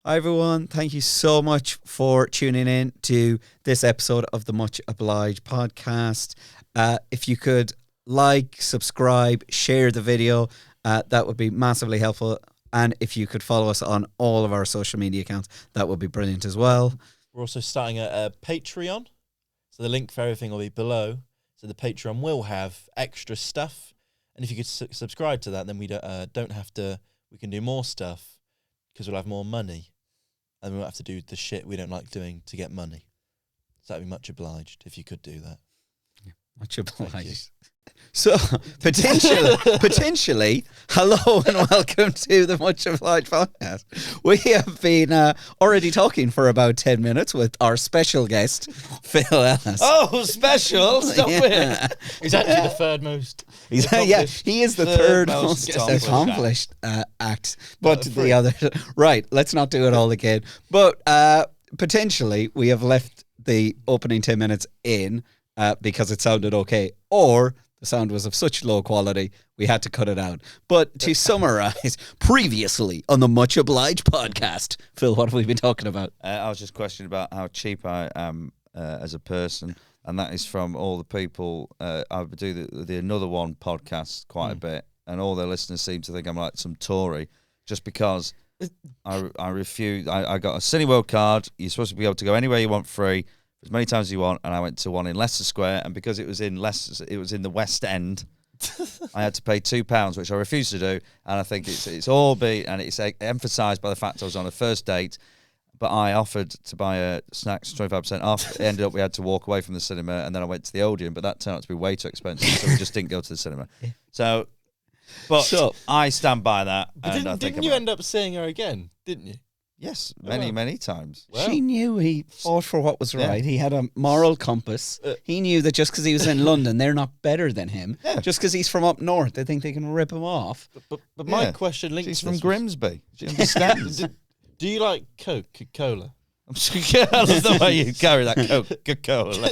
Hi everyone, thank you so much for tuning in to this episode of the Much Obliged podcast. If you could like, subscribe, share the video, that would be massively helpful. And if you could follow us on all of our social media accounts, that would be brilliant as well. We're also starting a Patreon, so the link for everything will be below. So the Patreon will have extra stuff, and if you could subscribe to that, then we don't have to. We can do more stuff because we'll have more money. And we won't have to do the shit we don't like doing to get money. So that'd be much obliged if you could do that. Much obliged. So, potentially, hello and welcome to the Much Obliged podcast. We have been already talking for about 10 minutes with our special guest, Phil Ellis. Oh, special? Stop it. He's actually the third most. He is the third most accomplished act. But the other... Right, let's not do it all again. But potentially, we have left the opening 10 minutes in because it sounded okay. Or... the sound was of such low quality, we had to cut it out. But to summarize, previously on the Much Obliged podcast, Phil, what have we been talking about? I was just questioning about how cheap I am as a person, and that is from all the people. I do the Another One podcast quite a bit, and all their listeners seem to think I'm like some Tory, just because I refuse. I got a Cineworld card. You're supposed to be able to go anywhere you want free, as many times as you want, and I went to one in Leicester Square, and because it was in the West End, I had to pay £2, which I refused to do, and I think it's all and it's emphasised by the fact I was on a first date, but I offered to buy snacks 25% off. It ended up we had to walk away from the cinema, and then I went to the Odeon, but that turned out to be way too expensive, so we just didn't go to the cinema. So I stand by that. But didn't you end up seeing her again, didn't you? Yes, many times. Well, she knew he fought for what was right. He had a moral compass. He knew that just because he was in London, they're not better than him. Yeah. Just because he's from up north, they think they can rip him off. But my question links. She's from Grimsby. She understands. Do you like Coca-Cola? I love the way you carry that Coca-Cola.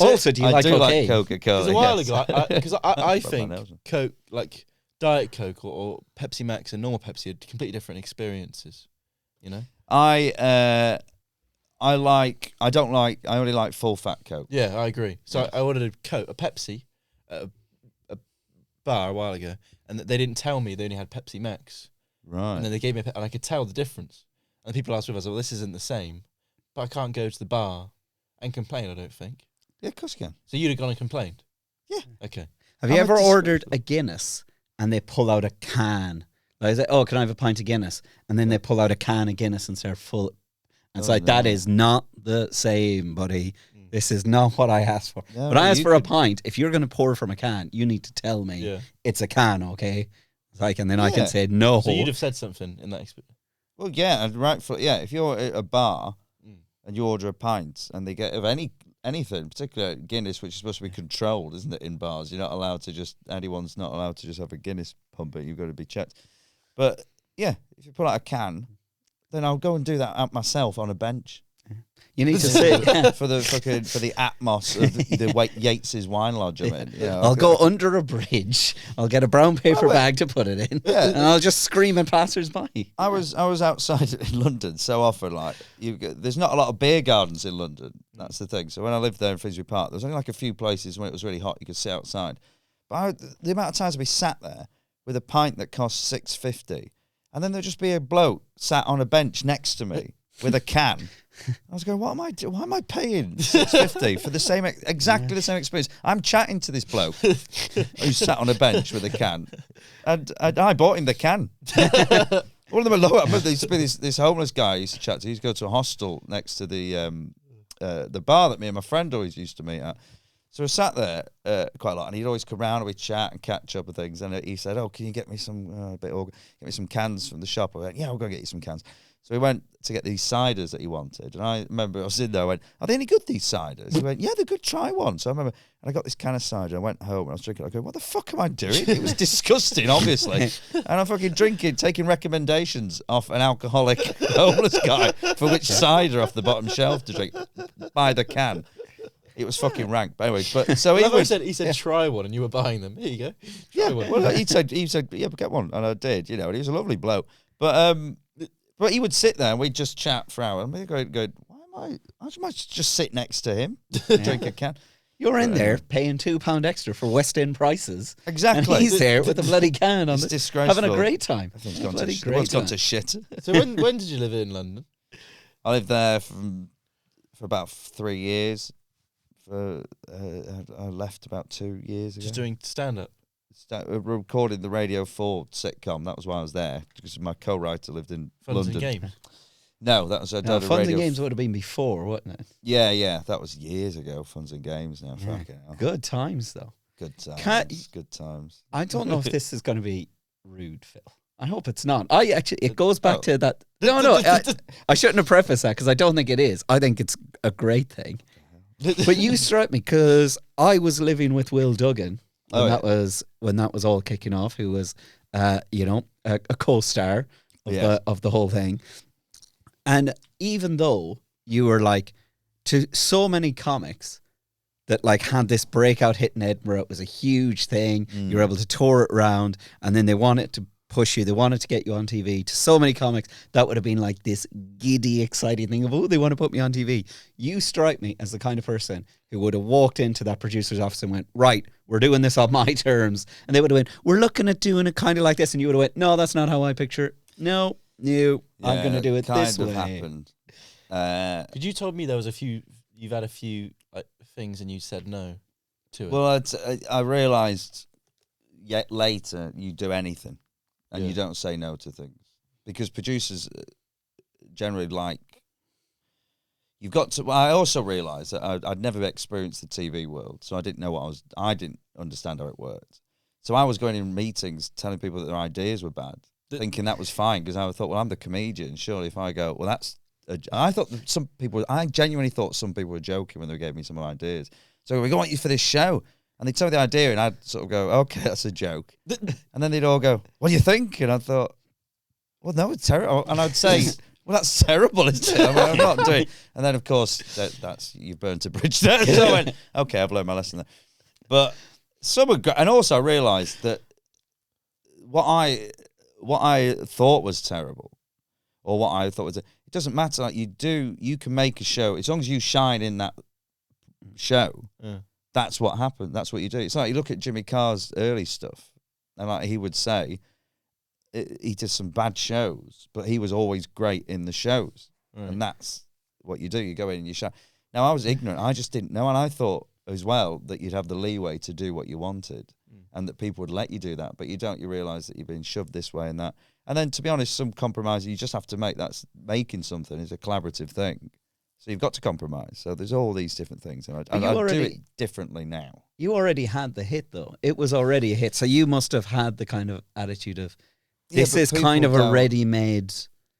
Also, do you like cocaine? Like Coca-Cola. Because a while ago, because I think Coke, like Diet Coke or Pepsi Max and normal Pepsi, are completely different experiences. You know, I only like full fat Coke. Yeah, I agree. So I ordered a Pepsi at a bar a while ago, and they didn't tell me they only had Pepsi Max. Right. And then they gave me and I could tell the difference. And people asked me, I was like, well, this isn't the same. But I can't go to the bar and complain, I don't think. Yeah, of course you can. So you'd have gone and complained? Yeah. Okay. Have you ever ordered a Guinness and they pull out a can? Like, say, oh, can I have a pint of Guinness? And then they pull out a can of Guinness and start full. And it's that is not the same, buddy. This is not what I asked for. No, but I asked for a pint. If you're going to pour from a can, you need to tell me it's a can, okay? Like, and then I can say no. So you'd have said something in that experience. Well, yeah, and if you're at a bar and you order a pint and they get of anything, particularly Guinness, which is supposed to be controlled, isn't it, in bars? You're not allowed to anyone's not allowed to just have a Guinness pump it. You've got to be checked. But, yeah, if you pull out a can, then I'll go and do that out myself on a bench. You need to sit for the atmos of the Yates's wine lodge I'm in. You know, I'll go under a bridge. I'll get a brown paper bag to put it in, and I'll just scream at passers-by. I was outside in London so often. Like there's not a lot of beer gardens in London. That's the thing. So when I lived there in Finsbury Park, there was only like a few places when it was really hot you could sit outside. But the amount of times we sat there with a pint that cost $6.50, and then there'd just be a bloke sat on a bench next to me with a can. I was going, what am I doing? Why am I paying $6.50 for the exactly the same experience? I'm chatting to this bloke who sat on a bench with a can, and I bought him the can. One of them are low up, but there used to be this homeless guy I used to chat to. He used to go to a hostel next to the bar that me and my friend always used to meet at. So we sat there quite a lot, and he'd always come round and we'd chat and catch up with things. And he said, "Oh, can you get me some get me some cans from the shop?" I went, "Yeah, I'll go get you some cans." So we went to get these ciders that he wanted, and I remember I was in there. I went, "Are they any good, these ciders?" He went, "Yeah, they're good. Try one." So I remember, and I got this can of cider. I went home and I was drinking. I go, "What the fuck am I doing?" It was disgusting, obviously, and I'm fucking drinking, taking recommendations off an alcoholic homeless guy for which cider off the bottom shelf to drink by the can. It was fucking rank, but anyway. But so he said, try one, and you were buying them. Here you go. Try one. Well, he said, yeah, get one, and I did. You know, and he was a lovely bloke. But But he would sit there and we'd just chat for hours. And we'd go, why am I just sit next to him, drink a can? You're in there paying £2 extra for West End prices. Exactly. And he's there with a bloody can on It's it, disgraceful. having a great time. Everyone's gone to shit. So when did you live in London? I lived there for about 3 years. I left about 2 years ago. Just doing stand-up? Recorded the Radio 4 sitcom. That was why I was there, because my co-writer lived in Funds London. and Games? No, that was No, Funds and Games would have been before, wouldn't it? Yeah, that was years ago. Funds and Games now. Yeah. Fucking hell. Good times, though. Good times. Good times. I don't know if this is going to be rude, Phil. I hope it's not. It goes back to that. No, I shouldn't have prefaced that because I don't think it is. I think it's a great thing. But you strike me because I was living with Will Duggan when that was all kicking off, who was, a co-star of the whole thing. And even though you were like to so many comics that like had this breakout hit in Edinburgh, it was a huge thing. You were able to tour it around, and then they wanted to push you. They wanted to get you on TV. To so many comics, that would have been like this giddy, exciting thing of, they want to put me on TV. You strike me as the kind of person who would have walked into that producer's office and went, right, we're doing this on my terms. And they would have went, we're looking at doing it kind of like this. And you would have went, no, that's not how I picture it. No, I'm going to do it this way. Happened. Because you told me you've had a few things and you said no to it. Well, I realised later you do anything and you don't say no to things. Because producers generally you've got to. I also realised that I'd never experienced the TV world, so I didn't know I didn't understand how it worked. So I was going in meetings telling people that their ideas were bad, thinking that was fine, because I thought, well, I'm the comedian. Surely if I go, well, that's... I genuinely thought some people were joking when they gave me some ideas. So we want you for this show. And they tell me the idea, and I'd sort of go, okay, that's a joke. And then they'd all go, what do you think? And I thought, well, no, it's terrible. And I'd say, well, that's terrible, isn't it? I'm not doing it. And then, of course, that's you've burnt a bridge there. So I went, okay, I've learned my lesson there. But some are and also I realised that what I thought was terrible, or what I thought was, it doesn't matter. Like you can make a show as long as you shine in that show. Yeah. That's what happened. That's what you do. It's like you look at Jimmy Carr's early stuff, and like he would say, he did some bad shows, but he was always great in the shows, and that's what you do. You go in and you shine. Now I was ignorant. I just didn't know, and I thought as well that you'd have the leeway to do what you wanted, and that people would let you do that. But you don't. You realise that you've been shoved this way and that. And then, to be honest, some compromise you just have to make. That's making something is a collaborative thing. So you've got to compromise. So there's all these different things. And I do it differently now. You already had the hit, though. It was already a hit. So you must have had the kind of attitude of, this is kind of a ready-made...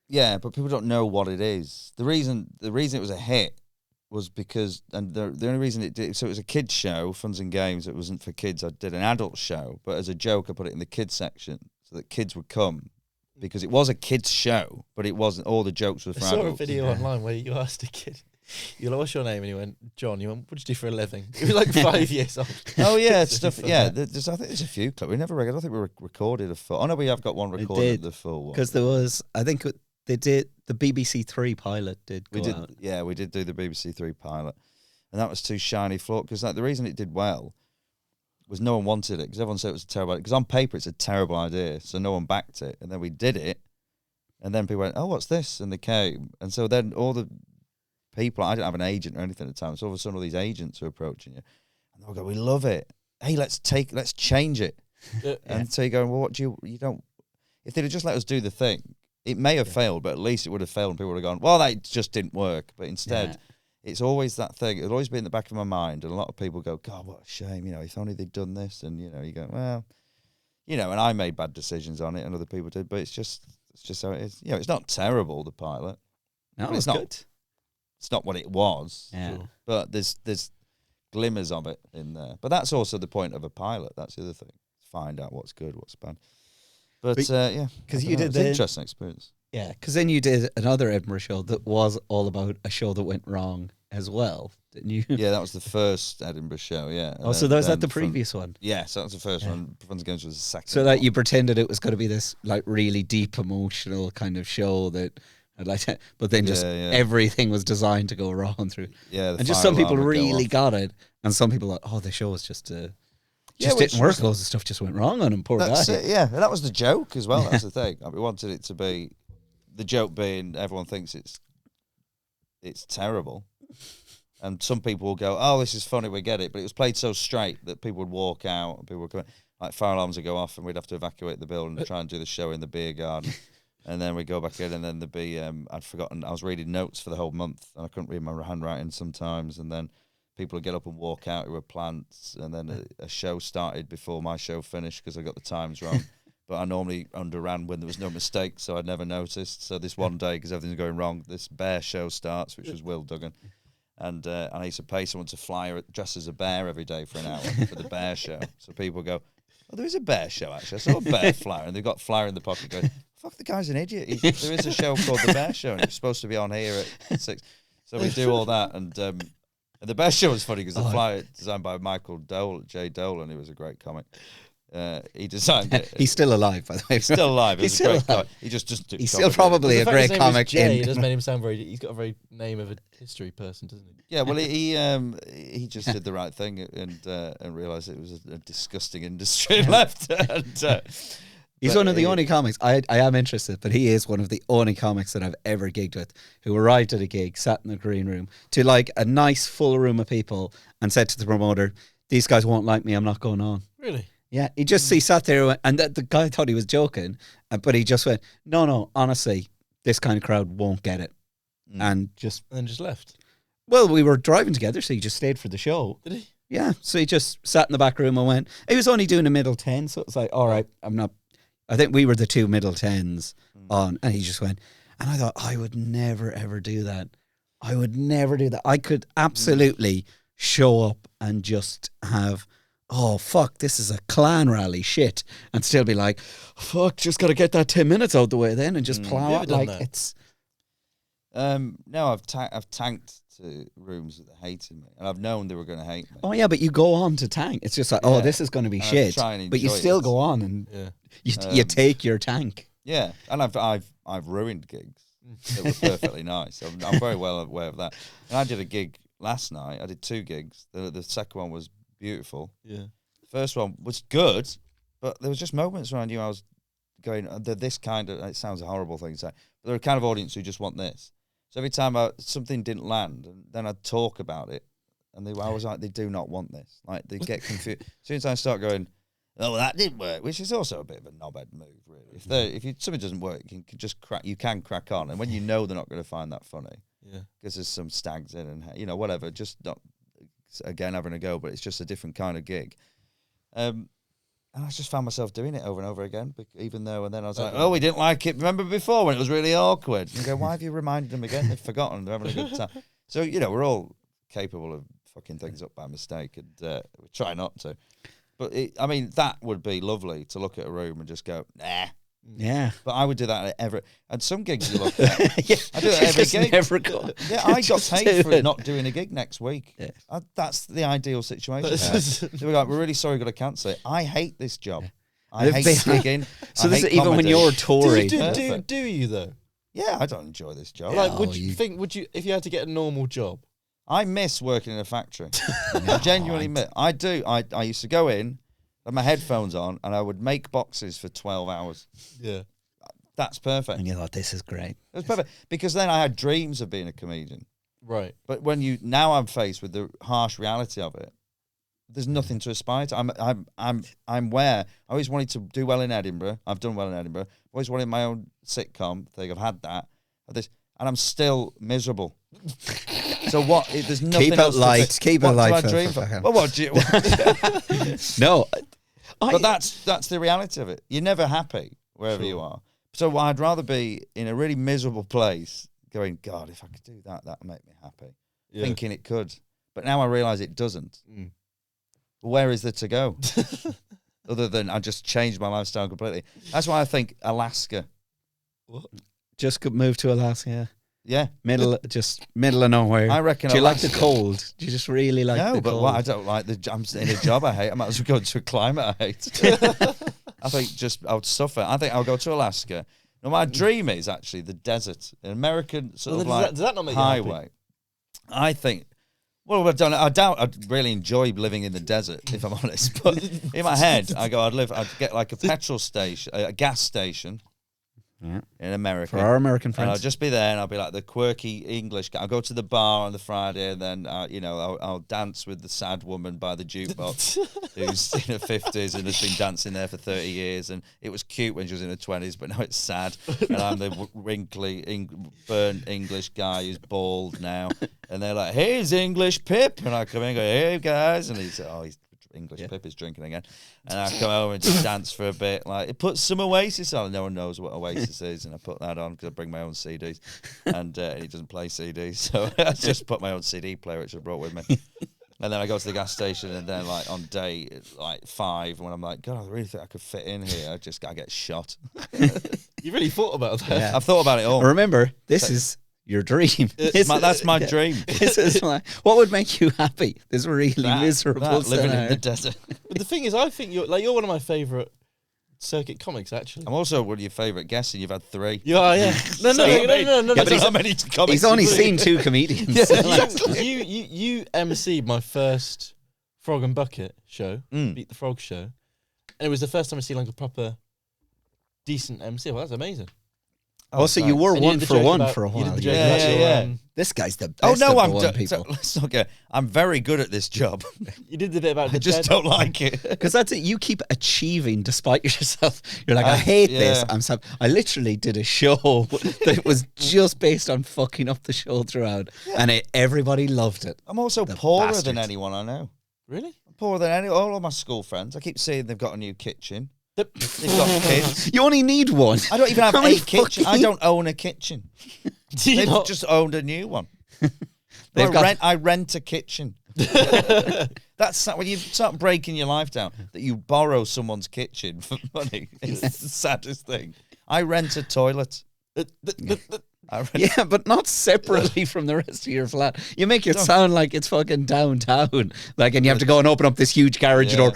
Yeah, but people don't know what it is. The reason it was a hit was because... And the only reason it did... So it was a kids' show, Funds and Games. It wasn't for kids. I did an adult show. But as a joke, I put it in the kids section so that kids would come. Because it was a kids' show, but it wasn't. All the jokes were for adults. I saw a video online where you asked a kid, "You're like, what's your name?" And he went, "John." You went, "What do you do for a living?" He was like 5 years old. Oh yeah, stuff. Yeah, I think there's a few clips. We never. I don't think we recorded a full. Oh no, we have got one recorded. The full one because there was. I think they did the BBC Three pilot. We did. Yeah, we did do the BBC Three pilot, and that was too shiny floor. Because the reason it did well was no one wanted it, because everyone said it was a terrible idea. Because on paper it's a terrible idea, so no one backed it. And then we did it, and then people went, oh, what's this? And they came. And so then all the people, I didn't have an agent or anything at the time, so all of a sudden all these agents are approaching you. And they'll go, we love it. Hey, let's change it. And so you go, well, what do you don't, if they'd have just let us do the thing, it may have failed, but at least it would have failed and people would have gone, well, that just didn't work. But instead... It's always that thing. It'll always be in the back of my mind. And a lot of people go, God, what a shame. If only they'd done this. And, you go, well, and I made bad decisions on it and other people did. But it's just how it is. It's not terrible, the pilot. No, it's not. Good. It's not what it was. Yeah. But there's glimmers of it in there. But that's also the point of a pilot. That's the other thing. Find out what's good, what's bad. But because you did an interesting experience. Yeah, because then you did another Edinburgh show that was all about a show that went wrong as well, didn't you? Yeah, that was the first Edinburgh show. Yeah. Oh, so was that the previous one? Yeah, so that was the first one. Fun Games was the second. So that you pretended it was going to be this like really deep emotional kind of show that. But then just everything was designed to go wrong through. Yeah, and just some people really got it, and some people thought, "Oh, the show was just didn't work. Loads of stuff just went wrong on him. Poor guy." Yeah, and that was the joke as well. That's the thing. We wanted it to be the joke being everyone thinks it's terrible, and some people will go, "Oh, this is funny, we get it," but it was played so straight that people would walk out and people would come, like fire alarms would go off, and we'd have to evacuate the building and try and do the show in the beer garden. And then we go back in, and then there'd be, I'd forgotten, I was reading notes for the whole month, and I couldn't read my handwriting sometimes, and then people would get up and walk out who were plants, and then a show started before my show finished because I got the times wrong. But I normally underran when there was no mistake, so I'd never noticed. So this one day, because everything's going wrong, this bear show starts, which was Will Duggan, and I used to pay someone to fly dress as a bear every day for an hour for the bear show. So people go, "Oh, there is a bear show, actually. I saw a bear flyer," and they've got flyer in the pocket going, "Fuck, the guy's an idiot. There is a show called The Bear Show, and it's supposed to be on here at 6. So we do all that, and the Bear Show was funny because the flyer designed by Michael J. Dolan, who was a great comic. He designed it. He's still alive, by the way. He's still alive. He's still alive. He just he's still probably a great comic. Jay, it does make him sound he's got a very name of a history person, doesn't he? Yeah, well, he just did the right thing and realised it was a disgusting industry and left. He's one of the only comics, I am interested, but he is one of the only comics that I've ever gigged with who arrived at a gig, sat in the green room to like a nice full room of people and said to the promoter, "These guys won't like me, I'm not going on." Really? Yeah, he sat there and the guy thought he was joking, but he just went, no, honestly, this kind of crowd won't get it. And just left. Well, we were driving together, so he just stayed for the show. Did he? Yeah, so he just sat in the back room and went, he was only doing a middle 10, so it was like, all right, I think we were the two middle 10s on, and he just went, and I thought, I would never, ever do that. I would never do that. I could absolutely show up and just have, oh, fuck, this is a clan rally shit, and still be like, fuck, just got to get that 10 minutes out the way then and just plow it like that? It's... No, I've tanked to rooms that hated me, and I've known they were going to hate me. Oh yeah, but you go on to tank. It's just like, this is going to be shit, but you still go on and you take your tank. Yeah, and I've ruined gigs that were perfectly nice. I'm very well aware of that. And I did a gig last night. I did 2 gigs. The second one was beautiful. Yeah, the first one was good, but there was just moments where I knew I was going. This kind of, it sounds a horrible thing to say, but they're a kind of audience who just want this. So every time something didn't land, and then I'd talk about it, and I was like, they do not want this. Like, they get confused. As soon as I start going, oh, well, that didn't work, which is also a bit of a knobhead move, really. If something doesn't work, you can just crack on. And when you know they're not going to find that funny, because there's some stags in and, whatever, just not, again, having a go, but it's just a different kind of gig. And I just found myself doing it over and over again, even though, and then I was like, oh, we didn't like it. Remember before when it was really awkward? And you go, why have you reminded them again? They've forgotten. They're having a good time. So, we're all capable of fucking things up by mistake, and we try not to. But, that would be lovely to look at a room and just go, nah. Yeah. But I would do that at and some gigs you look at. I do that every gig. Never go. Yeah, I got paid for not doing a gig next week. Yeah. That's the ideal situation. So we're like, we're really sorry, we've got to cancel it. I hate this job. I hate gigging. So this is even when you're touring. Do you though? Yeah, I don't enjoy this job. Like, would you if you had to get a normal job? I miss working in a factory. I genuinely miss. I do. I used to go in, have my headphones on, and I would make boxes for 12 hours. Yeah. That's perfect. And you thought, this is great. It was perfect. Because then I had dreams of being a comedian. Right. But now I'm faced with the harsh reality of it, there's nothing to aspire to. I'm where I always wanted to do well in Edinburgh. I've done well in Edinburgh. I've always wanted my own sitcom thing. I've had that. And I'm still miserable. So what? There's nothing else. Keep it light. What do I dream for? Well, what do you? No. But that's the reality of it. You're never happy wherever you are. So I'd rather be in a really miserable place going, God, if I could do that, that'd make me happy. Yeah. Thinking it could. But now I realise it doesn't. Mm. Where is there to go? Other than I just changed my lifestyle completely. That's why I think Alaska. What? Just could move to Alaska. Yeah. middle of nowhere. I reckon Do you like Alaska. the cold? Do you just really like No, the but cold? what I don't like I'm in a job I hate. I might as well go to a climate I hate. I think I would suffer. I think I'll go to Alaska. No, my dream is actually the desert, an American sort of does that not make you happy? highway. I think. Well, I doubt I'd really enjoy living in the desert, if I'm honest. But in my head, I'd get like a petrol station, a gas station in America. For our American And friends. I'll just be there, and I'll be like the quirky English guy. I'll go to the bar on the Friday, and then I'll dance with the sad woman by the jukebox, who's in her 50s and has been dancing there for 30 years. And it was cute when she was in her 20s, but now it's sad. And I'm the wrinkly, burnt English guy who's bald now. And they're like, "Here's English Pip," and I come in and go, "Hey guys," and he's English Pip is drinking again. And I come home and just dance for a bit. Like, it puts some Oasis on. No one knows what Oasis is, and I put that on because I bring my own CDs, and he doesn't play CDs, so I just put my own CD player, which I brought with me. And then I go to the gas station, and then like on day 5, when I'm like, God, I really think I could fit in here, I get shot. You really thought about that? Yeah. I've thought about it all. Remember, this is your dream. That's my dream. This is what would make you happy? This really miserable living in scenario. the desert. But the thing is, I think you're one of my favourite circuit comics, actually. I'm also one of your favourite guests, and you've had 3. You are, yeah. No. Yeah, but How many comics He's only you've seen 2 comedians. You emceed my first Frog and Bucket show, Beat the Frog show, and it was the first time I seen like a proper, decent MC. Well, that's amazing. Also, you were And you 1 did the for joke 1 about- for a you did while. the joke Yeah. about your, yeah. This guy's the best Oh no, of the one people. let's not go. I'm very good at this job. You did the bit about I the just dead. don't like it. Because that's it. You keep achieving despite yourself. You're like, I hate this. I'm sad. I literally did a show that was just based on fucking up the show throughout, and everybody loved it. I'm also The poorer bastards. than anyone I know. Really? I'm poorer than all of my school friends. I keep saying they've got a new kitchen. They've got kids. You only need one. I don't even have How many a kitchen. I fucking- don't own a kitchen. Do you They've not? just owned a new one. They've got- I rent a kitchen. That's when you start breaking your life down, that you borrow someone's kitchen for money. It's the saddest thing. I rent a toilet. Yeah, but not separately from the rest of your flat. You make it sound like it's fucking downtown. Like, and you have to go and open up this huge garage door,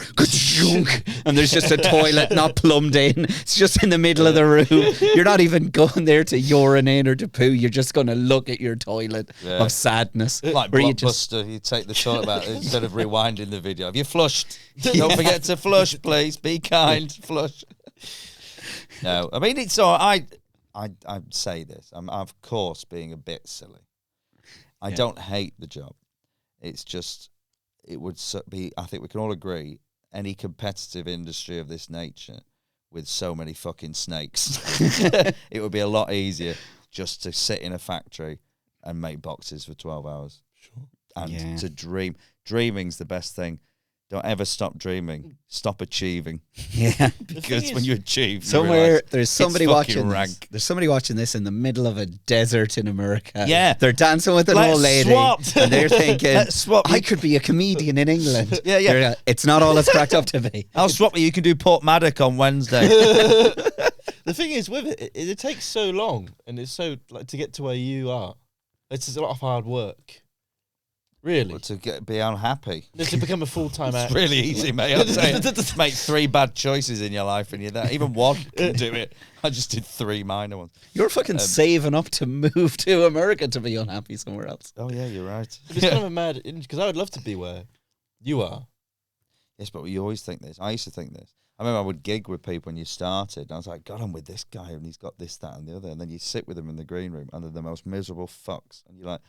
and there's just a toilet not plumbed in. It's just in the middle of the room. You're not even going there to urinate or to poo. You're just going to look at your toilet of sadness. Like where Blockbuster, you take the toilet out instead of rewinding the video. Have you flushed? Don't forget to flush, please. Be kind. Flush. No, I mean, it's all I say this. I'm of course being a bit silly. I don't hate the job. It's just it would be. I think we can all agree. Any competitive industry of this nature, with so many fucking snakes, it would be a lot easier just to sit in a factory and make boxes for 12 hours. Sure. And to dream. Dreaming's the best thing. Don't ever stop dreaming. Stop achieving. Yeah. Because when you achieve, Somewhere there's somebody watching. Rank. There's somebody watching this in the middle of a desert in America. Yeah. They're dancing with an Let's old lady. swap. And they're thinking, Let's swap. I could be a comedian in England. Yeah, yeah. They're like, it's not all it's cracked up to be. I'll swap you. You can do Port Maddock on Wednesday. The thing is, with it takes so long, and it's so like to get to where you are. It's just a lot of hard work. Really, to be unhappy. to become a full-time actor. It's really easy, mate. I'm saying, make 3 bad choices in your life, and you're there. Even one can do it. I just did 3 minor ones. You're fucking saving up to move to America to be unhappy somewhere else. Oh yeah, you're right. It's kind of a mad because I would love to be where you are. Yes, but you always think this. I used to think this. I remember I would gig with people when you started, and I was like, God, I'm with this guy, and he's got this, that, and the other. And then you sit with them in the green room, and they're the most miserable fucks. And you're like,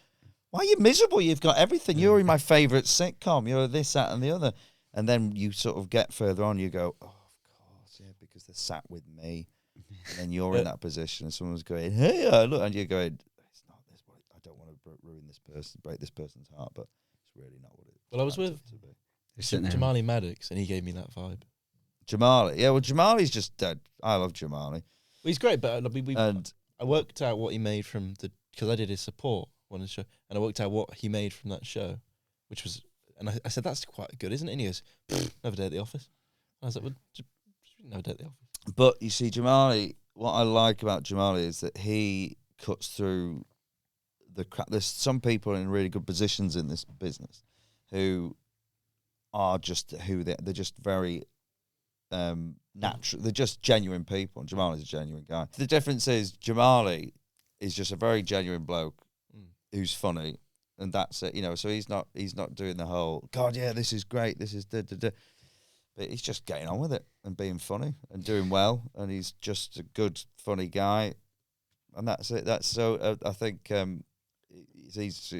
why are you miserable? You've got everything. You're in my favourite sitcom. You're this, that, and the other. And then you sort of get further on, you go, oh, of course, yeah, because they're sat with me. And then you're in that position, and someone's going, hey, look, and you're going, it's not this. I don't want to ruin this person, break this person's heart, but it's really not what it is. Well, I was with Jamali Maddox, and he gave me that vibe. Jamali. Yeah, well, Jamali's just dead. I love Jamali. Well, he's great, but I worked out what he made from because I did his support on the show, and I worked out what he made from that show, which was, and I said, that's quite good, isn't it? And he goes, another day at the office. I was like, well, another day at the office. But you see, Jamali, what I like about Jamali is that he cuts through there's some people in really good positions in this business who are just who they're just very natural. They're just genuine people, and Jamal is a genuine guy. The difference is Jamali is just a very genuine bloke who's funny, and that's it. So he's not doing the whole God, yeah, this is great, this is da da da. But he's just getting on with it and being funny and doing well, and he's just a good, funny guy, and that's it. That's so. I think he's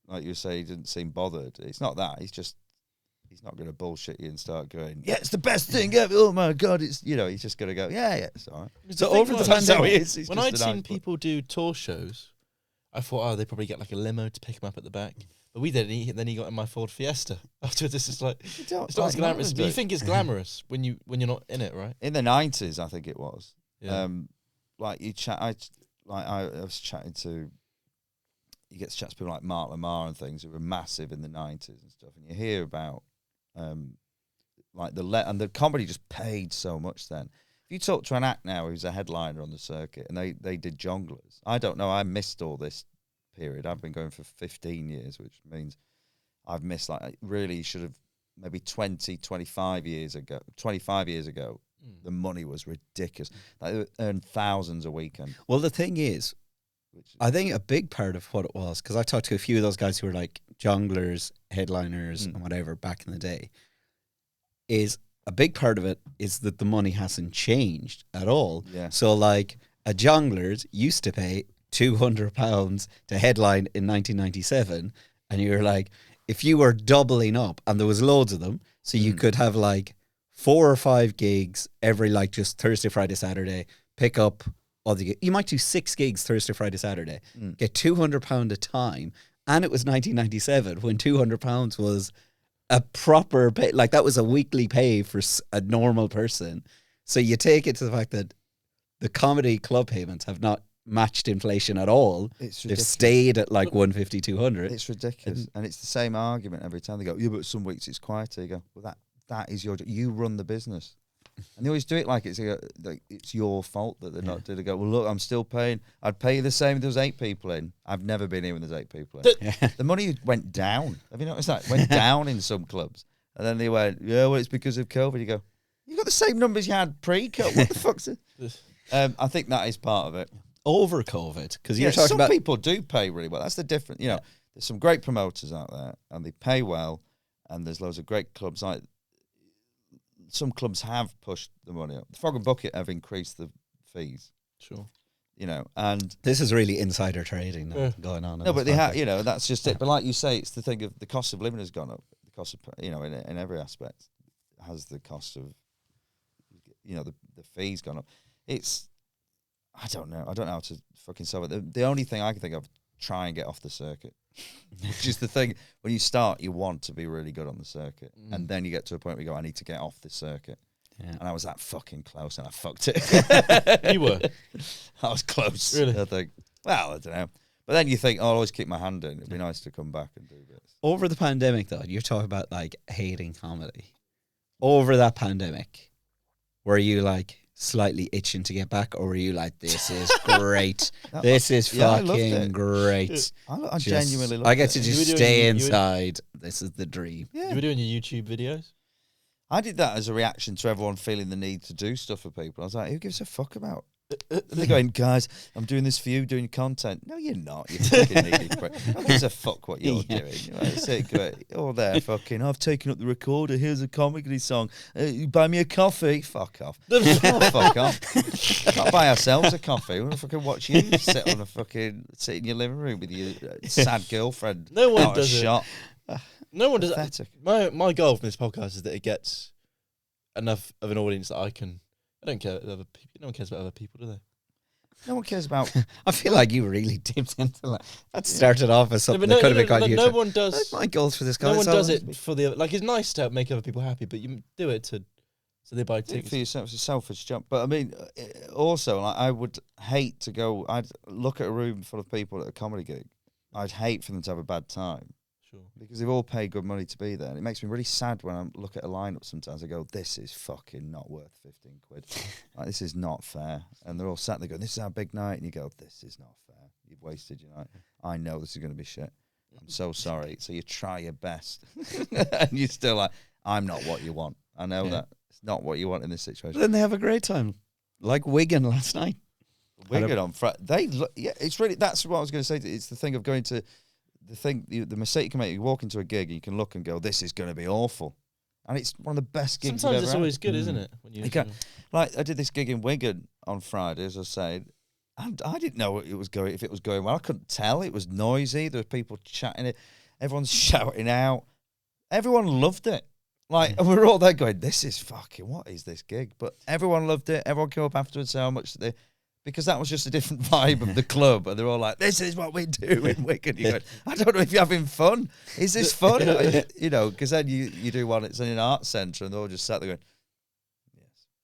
like you say, he didn't seem bothered. It's not that. He's not going to bullshit you and start going, yeah, it's the best thing ever. Oh my God, it's he's just going to go, yeah, it's all right. So over the pandemic, when I'd seen people do tour shows, I thought, they probably get like a limo to pick him up at the back. But we didn't. Then he got in my Ford Fiesta. Afterwards, this is like it's not as glamorous. But you think it's glamorous when you're not in it, right? In the 90s, I think it was. Yeah. Like you chat, I was chatting to. You get to chat to people like Mark Lamar and things who were massive in the 90s and stuff, and you hear about like and the comedy just paid so much then. If you talk to an act now who's a headliner on the circuit and they did jonglers, I don't know. I missed all this period. I've been going for 15 years, which means I've missed really should have maybe 25 years ago, the money was ridiculous. Like they earned thousands a weekend. Well, the thing is, I think a big part of what it was, because I talked to a few of those guys who were like jonglers, headliners and whatever back in the day, is a big part of it is that the money hasn't changed at all. Yeah. So like a jonglers used to pay £200 to headline in 1997, and you're like, if you were doubling up, and there was loads of them, so you could have like 4 or 5 gigs every just Thursday, Friday, Saturday, pick up all the you might do 6 gigs Thursday, Friday, Saturday, get £200 a time, and it was 1997 when £200 was a proper pay, like that was a weekly pay for a normal person. So you take it to the fact that the comedy club payments have not matched inflation at all. They've stayed at like 150, 200. It's ridiculous. And it's the same argument every time. They go, yeah, but some weeks it's quieter. You go, well, that is you run the business. And they always do it like it's your fault that they're not doing it. Go, well, look, I'm still paying. I'd pay you the same if there was 8 people in. I've never been here when there's 8 people in. The money went down. Have you noticed that? It went down in some clubs. And then they went, yeah, well, it's because of COVID. You go, you got the same numbers you had pre-COVID. What the fuck's it? I think that is part of it. Over COVID, because you're talking some about people do pay really well. That's the difference. There's some great promoters out there, and they pay well, and there's loads of great clubs. Like some clubs have pushed the money up. The Frog and Bucket have increased the fees. Sure. And this is really insider trading going on. No, but they have. That's just it. But like you say, it's the thing of the cost of living has gone up. The cost of in every aspect has the cost of the fees gone up. I don't know how to fucking solve it. The only thing I can think of, try and get off the circuit. Which is the thing, when you start, you want to be really good on the circuit. And then you get to a point where you go, I need to get off the circuit. Yeah. And I was that fucking close and I fucked it. You were? I was close. Really? I think, well, I don't know. But then you think, I'll always keep my hand in. It'd be nice to come back and do bits. Over the pandemic, though, you're talking about like hating comedy. Over that pandemic, were you like slightly itching to get back, or were you like, this is great, this is fucking great, I genuinely loved it. I get to just stay inside, this is the dream. You were doing your YouTube videos? I did that as a reaction to everyone feeling the need to do stuff for people. I was like, who gives a fuck about? And they're going, guys, I'm doing this for you, doing content. No, you're not. You fucking needy prick. Who gives a fuck what you're doing? Oh, there, fucking, I've taken up the recorder. Here's a comedy song. You buy me a coffee? Fuck off. Fuck off. Can't buy ourselves a coffee. We'll fucking watch you sit in your living room with your sad girlfriend. No one does it. Shot. No one does it. My goal from this podcast is that it gets enough of an audience that I can. I don't care. No one cares about other people, do they? No one cares about. I feel like you really dipped into that. Started off as something that could have been quite huge. No one does. That's my goals for this guy. No one does it for the. Like, it's nice to make other people happy, but you do it so they buy tickets for yourself. It's a selfish jump. But I mean, also, like, I would hate to go. I'd look at a room full of people at a comedy gig. I'd hate for them to have a bad time. Sure. Because they've all paid good money to be there. And it makes me really sad when I look at a lineup sometimes. I go, this is fucking not worth 15 quid. Like, this is not fair. And they're all sat there going, this is our big night. And you go, this is not fair. you've wasted your night. I know this is going to be shit. I'm so sorry. So you try your best, and you're still like, I'm not what you want. I know that it's not what you want in this situation. But then they have a great time, like Wigan last night. Wigan on Friday. It's really, that's what I was going to say. It's the thing of going to the mistake you can make. You walk into a gig and you can look and go, this is going to be awful. And it's one of the best gigs. Sometimes you've it's ever always had. good, isn't it? When you Like I did this gig in Wigan on Friday, as I said, and I didn't know if it was going well. I couldn't tell. It was noisy. There were people chatting it. Everyone's shouting out. Everyone loved it. Like, and we were all there going, this is fucking, what is this gig? But everyone loved it. Everyone came up afterwards saying how much because that was just a different vibe of the club. And they're all like, this is what we do in Wigan. You go, I don't know if you're having fun. Is this fun? You know, because then you do one, it's in an arts centre, and they're all just sat there going,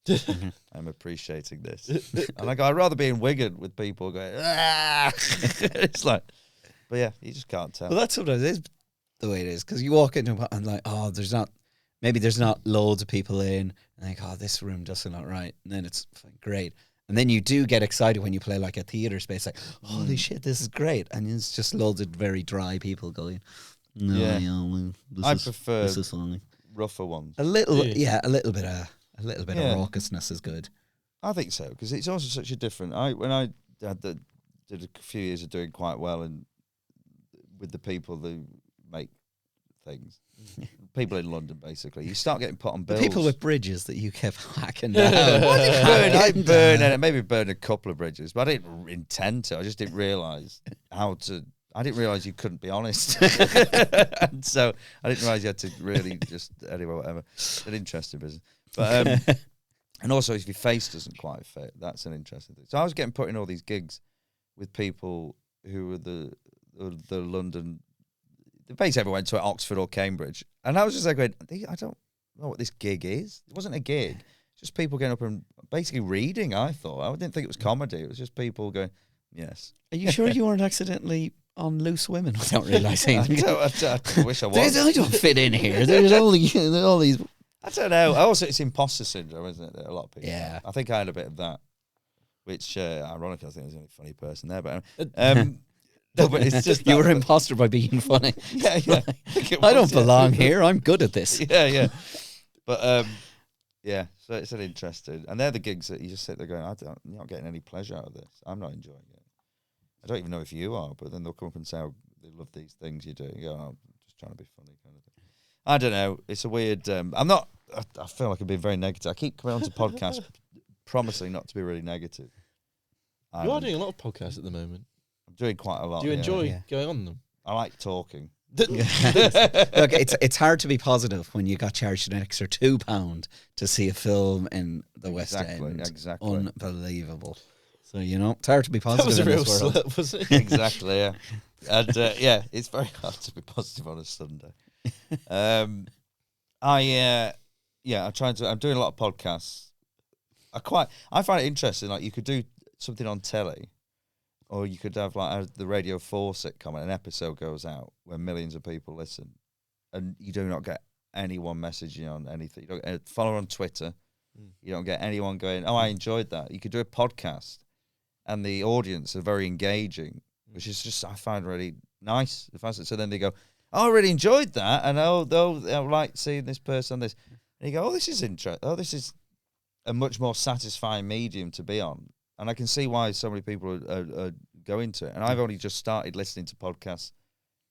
yes, I'm appreciating this. And I go, I'd rather be in Wigan with people going, ah. It's like, but yeah, you just can't tell. Well, that sometimes is the way it is, because you walk into and like, oh, maybe there's not loads of people in, and think, oh, this room doesn't look right, and then it's great. And then you do get excited when you play like a theatre space, like, holy shit, this is great. And it's just loads of very dry people going, no, I prefer this is funny. Rougher ones. A little bit of raucousness is good. I think so, because it's also such a different. When I did a few years of doing quite well and with the people who make things, people in London, basically, you start getting put on bills. The people with bridges that you kept hacking down. I burned a couple of bridges, but I didn't intend to. I just didn't realise how to. I didn't realise you couldn't be honest, and so I didn't realise you had to really just anyway, whatever. An interesting business, but and also if your face doesn't quite fit, that's an interesting thing. So I was getting put in all these gigs with people who were the London. Basically, everyone went to Oxford or Cambridge, and I was just like, going, I don't know what this gig is. It wasn't a gig; just people getting up and basically reading. I didn't think it was comedy. It was just people going, "Yes." Are you sure you weren't accidentally on Loose Women without realising? I wish I was. I don't fit in here. There's all these. I don't know. Also, it's imposter syndrome, isn't it? That a lot of people. Yeah. I think I had a bit of that, which ironically, I think I was the only funny person there. But no, but it's just you were imposter by being funny. Yeah. I don't belong here. I'm good at this. Yeah. But yeah. So it's an interesting, and they're the gigs that you just sit there going, you're not getting any pleasure out of this. I'm not enjoying it. I don't even know if you are, but then they'll come up and say, oh, they love these things you do. You go, oh, I'm just trying to be funny, kind of thing. I don't know. It's a weird. I feel like I'm being very negative. I keep coming onto podcasts, promising not to be really negative. You are doing a lot of podcasts at the moment. I'm doing quite a lot. Do you enjoy going on them? I like talking. Look, it's hard to be positive when you got charged an extra £2 to see a film in the West End. Exactly. Unbelievable. So, it's hard to be positive. That was a in real this world. slip, was it? Exactly, yeah. And it's very hard to be positive on a Sunday. I'm doing a lot of podcasts. I find it interesting. Like, you could do something on telly, or you could have like the Radio 4 sitcom, and an episode goes out where millions of people listen, and you do not get anyone messaging on anything. You don't get follow on Twitter. You don't get anyone going, oh, I enjoyed that. You could do a podcast, and the audience are very engaging, which is just, I find really nice. So then they go, oh, I really enjoyed that, and they'll like seeing this person on this. And you go, oh, this is interesting. Oh, this is a much more satisfying medium to be on. And I can see why so many people are going to it. And I've only just started listening to podcasts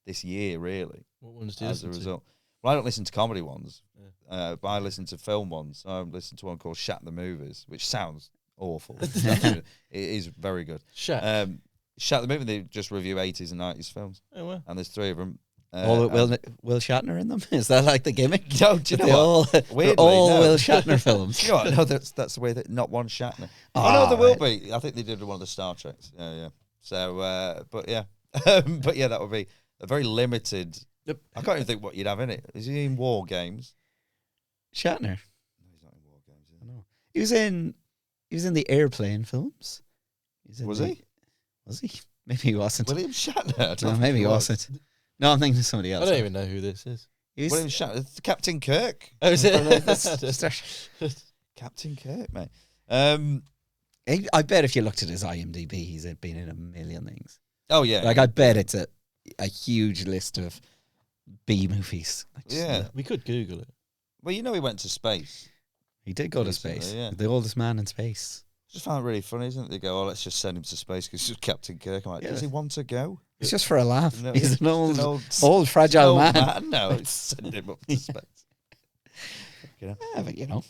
this year, really. What ones do you listen to? Result. Well, I don't listen to comedy ones, but I listen to film ones. I listen to one called Shat the Movies, which sounds awful. It is very good. Shat the Movie, they just review 80s and 90s films. Oh, wow. And there's 3 of them. All Will Shatner in them? Is that like the gimmick? No, do you know what? Weirdly, all Will Shatner films. You know what? No, that's the way that not one Shatner. No, there will be. I think they did one of the Star Treks. Yeah. So, but yeah, that would be a very limited. Yep. I can't even think what you'd have in it. Is he in War Games? Shatner. No, he's not in War Games. No, he was in the Airplane films. Was he? Was he? Maybe he wasn't. William Shatner. No, maybe he wasn't. No, I'm thinking of somebody else. I don't even know who this is. William Shatner. It's Captain Kirk. Oh, is it? Captain Kirk, mate. I bet if you looked at his IMDb, he's been in a million things. Oh yeah, Like I bet it's a huge list of B movies. yeah. We could Google it. Well, you know, he went to space. He did go to Recently, space. yeah. The oldest man in space. Just found it really funny, isn't it? They go, "Oh, let's just send him to space because he's Captain Kirk." I'm like, Yeah. does he want to go? It's just for a laugh. No, He's an old, old fragile man. No, send him up to space. Yeah, but you know,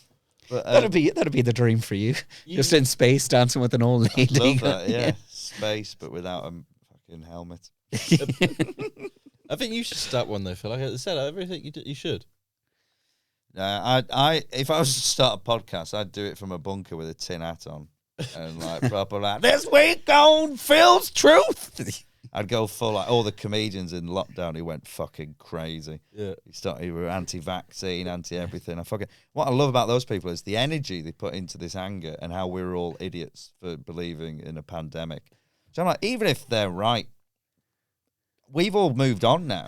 But, that'd be the dream for you. Just in space, dancing with an old lady. love that, yeah. Space, but without a fucking helmet. I think you should start one though, Phil. Like I said, everything you should. I if I was to start a podcast, I'd do it from a bunker with a tin hat on and like proper like this week on Phil's Truth. I'd go full like all the comedians in lockdown who went fucking crazy. Yeah. He were anti-vaccine, anti-everything. What I love about those people is the energy they put into this anger and how we're all idiots for believing in a pandemic. So I'm like, even if they're right, we've all moved on now.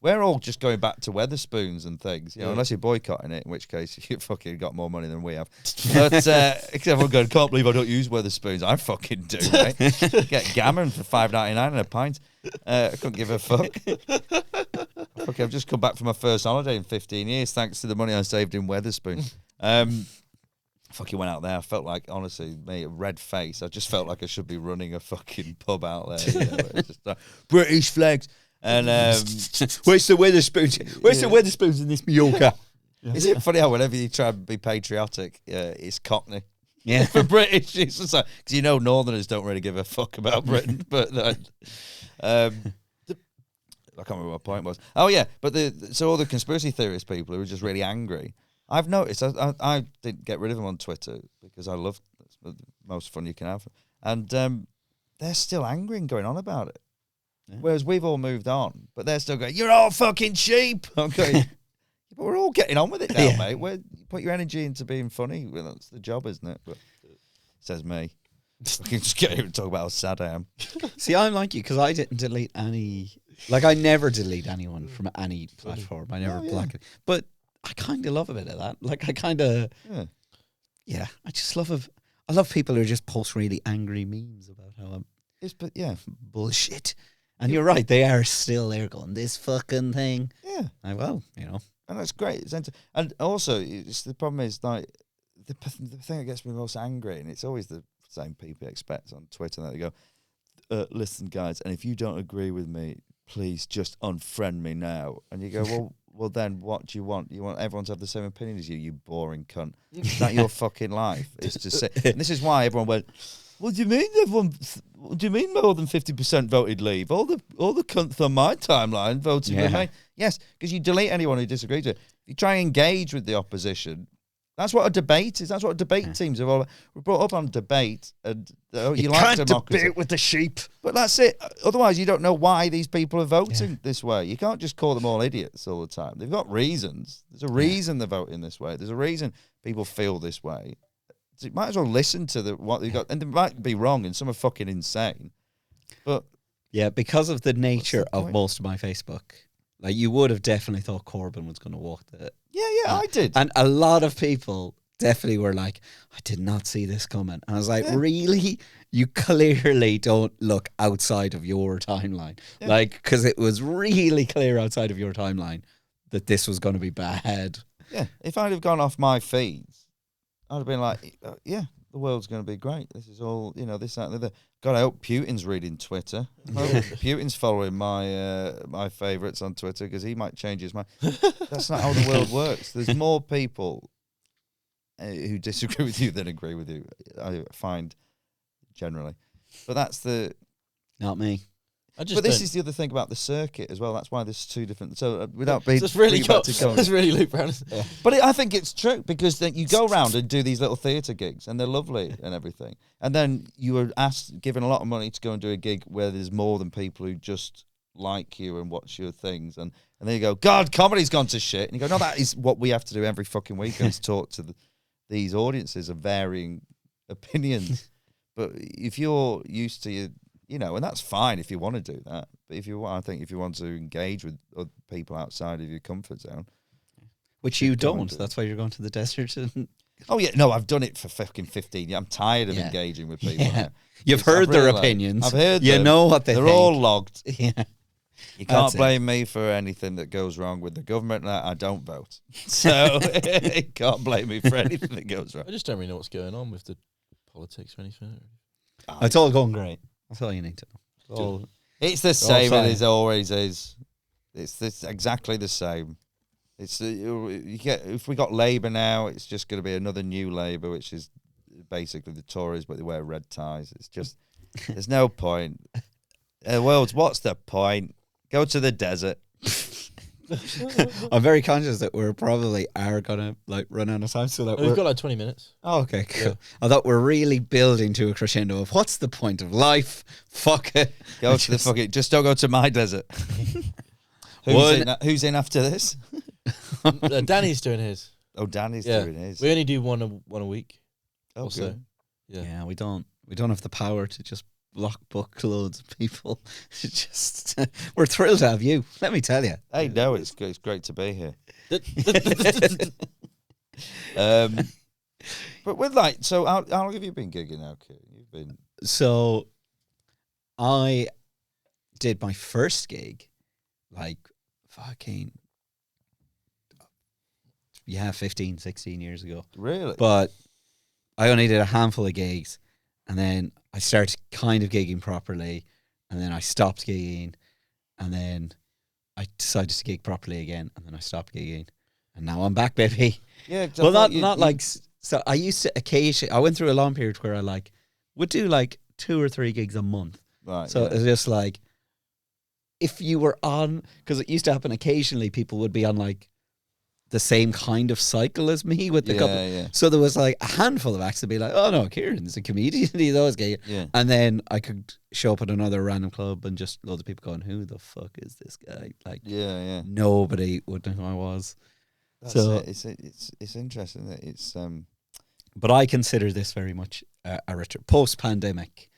We're all just going back to Weatherspoons and things, you know, unless you're boycotting it, in which case you fucking got more money than we have. But except I'm going, can't believe I don't use Weatherspoons. I fucking do, right? Get gammon for $5.99 and a pint. I couldn't give a fuck. Okay, I've just come back from my first holiday in 15 years, thanks to the money I saved in Weatherspoon. Fucking went out there. I felt like, honestly, me, a red face. I just felt like I should be running a fucking pub out there. You know? It's just like, British flags. And Where's the Weatherspoons? Where's the Weatherspoons in this Mallorca? is it funny how whenever you try and be patriotic, it's Cockney? Yeah. For British, it's just like, because you know Northerners don't really give a fuck about Britain. But I can't remember what my point was. Oh yeah, but so all the conspiracy theorist people who are just really angry. I've noticed I didn't get rid of them on Twitter because I love it's the most fun you can have, and they're still angry and going on about it. Yeah. Whereas we've all moved on, but they're still going, "You're all fucking sheep." I'm going, but we're all getting on with it now, mate. You put your energy into being funny. Well, that's the job, isn't it? But says me. I can just get here and talk about how sad I am. See, I'm like you because I didn't delete any. Like I never delete anyone from any platform. I never block it, but I kind of love a bit of that. Like I kind of, I just I love people who just post really angry memes about how I'm bullshit. And you're right, they are still there going, this fucking thing. Yeah. Well, you know. And that's great. And also, the problem is, like, the thing that gets me most angry, and it's always the same people you expect on Twitter, that they go, listen, guys, and if you don't agree with me, please just unfriend me now. And you go, well, then what do you want? You want everyone to have the same opinion as you, you boring cunt. Is that your fucking life? It's to say, and this is why everyone went, what do you mean everyone? What do you mean more than 50% voted leave? All the cunts on my timeline voted with me. Yes, because you delete anyone who disagrees with it. If you try and engage with the opposition, that's what a debate is. That's what debate teams are all about. We're brought up on debate, and you like can't democracy. debate with the sheep. But that's it. Otherwise, you don't know why these people are voting this way. You can't just call them all idiots all the time. They've got reasons. There's a reason they're voting this way. There's a reason people feel this way. So you might as well listen to what they've got. And they might be wrong, and some are fucking insane. But yeah, because of the nature of most of my Facebook, like you would have definitely thought Corbyn was going to walk the... Yeah, I did. And a lot of people definitely were like, I did not see this coming. And I was like, really? You clearly don't look outside of your timeline. Yeah. Like, because it was really clear outside of your timeline that this was going to be bad. Yeah, if I'd have gone off my feeds, I'd have been like, the world's going to be great. This is all, this, that, and the other. God, I hope Putin's reading Twitter. I hope Putin's following my favourites on Twitter because he might change his mind. That's not how the world works. There's more people who disagree with you than agree with you, I find, generally. But that's not me. But this is the other thing about the circuit as well. That's why there's two different... So without being... That's really Luke Brown. Yeah. But I think it's true because then you go around and do these little theatre gigs and they're lovely and everything. And then you were given a lot of money to go and do a gig where there's more than people who just like you and watch your things. And then you go, God, comedy's gone to shit. And you go, no, that is what we have to do every fucking weekend is talk to these audiences of varying opinions. But if you're used to and that's fine if you want to do that. But I think if you want to engage with other people outside of your comfort zone, which you don't. That's why you're going to the desert and Oh yeah, no, I've done it for fucking 15 years. I'm tired of Yeah. engaging with people. Yeah. Now. You've I've heard their realised- opinions. I've heard You them. know what they They're think. all logged. Yeah. You That's can't it. blame me for anything that goes wrong with the government. I don't vote, so you can't blame me for anything that goes wrong. I just don't really know what's going on with the politics or anything. It's all going great. That's all you need to know. It's all- It's the same fine. as it always is. It's exactly the same. It's you get if we got Labour now, it's just going to be another new Labour, which is basically the Tories, but they wear red ties. It's just there's no point. Worlds, what's the point? Go to the desert. I'm very conscious that we're probably gonna like run out of time, so that We've got like 20 minutes. Oh, okay, cool. Yeah. I thought we're really building to a crescendo of what's the point of life? Fuck it. Go to the fucking. Just don't go to my desert. Who's in after this? Danny's doing his. Oh, Danny's Yeah. doing his. We only do one a week. Oh, Also. good. Yeah. Yeah, we don't have the power to just block book loads of people. It's just we're thrilled to have you. Let me tell you. Hey, no, it's great to be here. But with so how long have you been gigging now, Kieran? You've been So, I did my first gig, like fucking 15, 16 years ago. really. But I only did a handful of gigs, and then I started kind of gigging properly, and then I stopped gigging, and then I decided to gig properly again, and then I stopped gigging, and now I'm back, baby. Yeah, 'cause I Well, thought not like so. I used to occasionally. I went through a long period where I would do 2 or 3 gigs a month. right. So yeah. it's just if you were on, because it used to happen occasionally, people would be on the same kind of cycle as me with the couple. Yeah. So there was a handful of acts to be like, oh no, Kieran's a comedian. He's always gay. Yeah. And then I could show up at another random club and just loads of people going, who the fuck is this guy? Yeah. Nobody would know who I was. That's So- it. It's interesting that it's But I consider this very much a return. Post-pandemic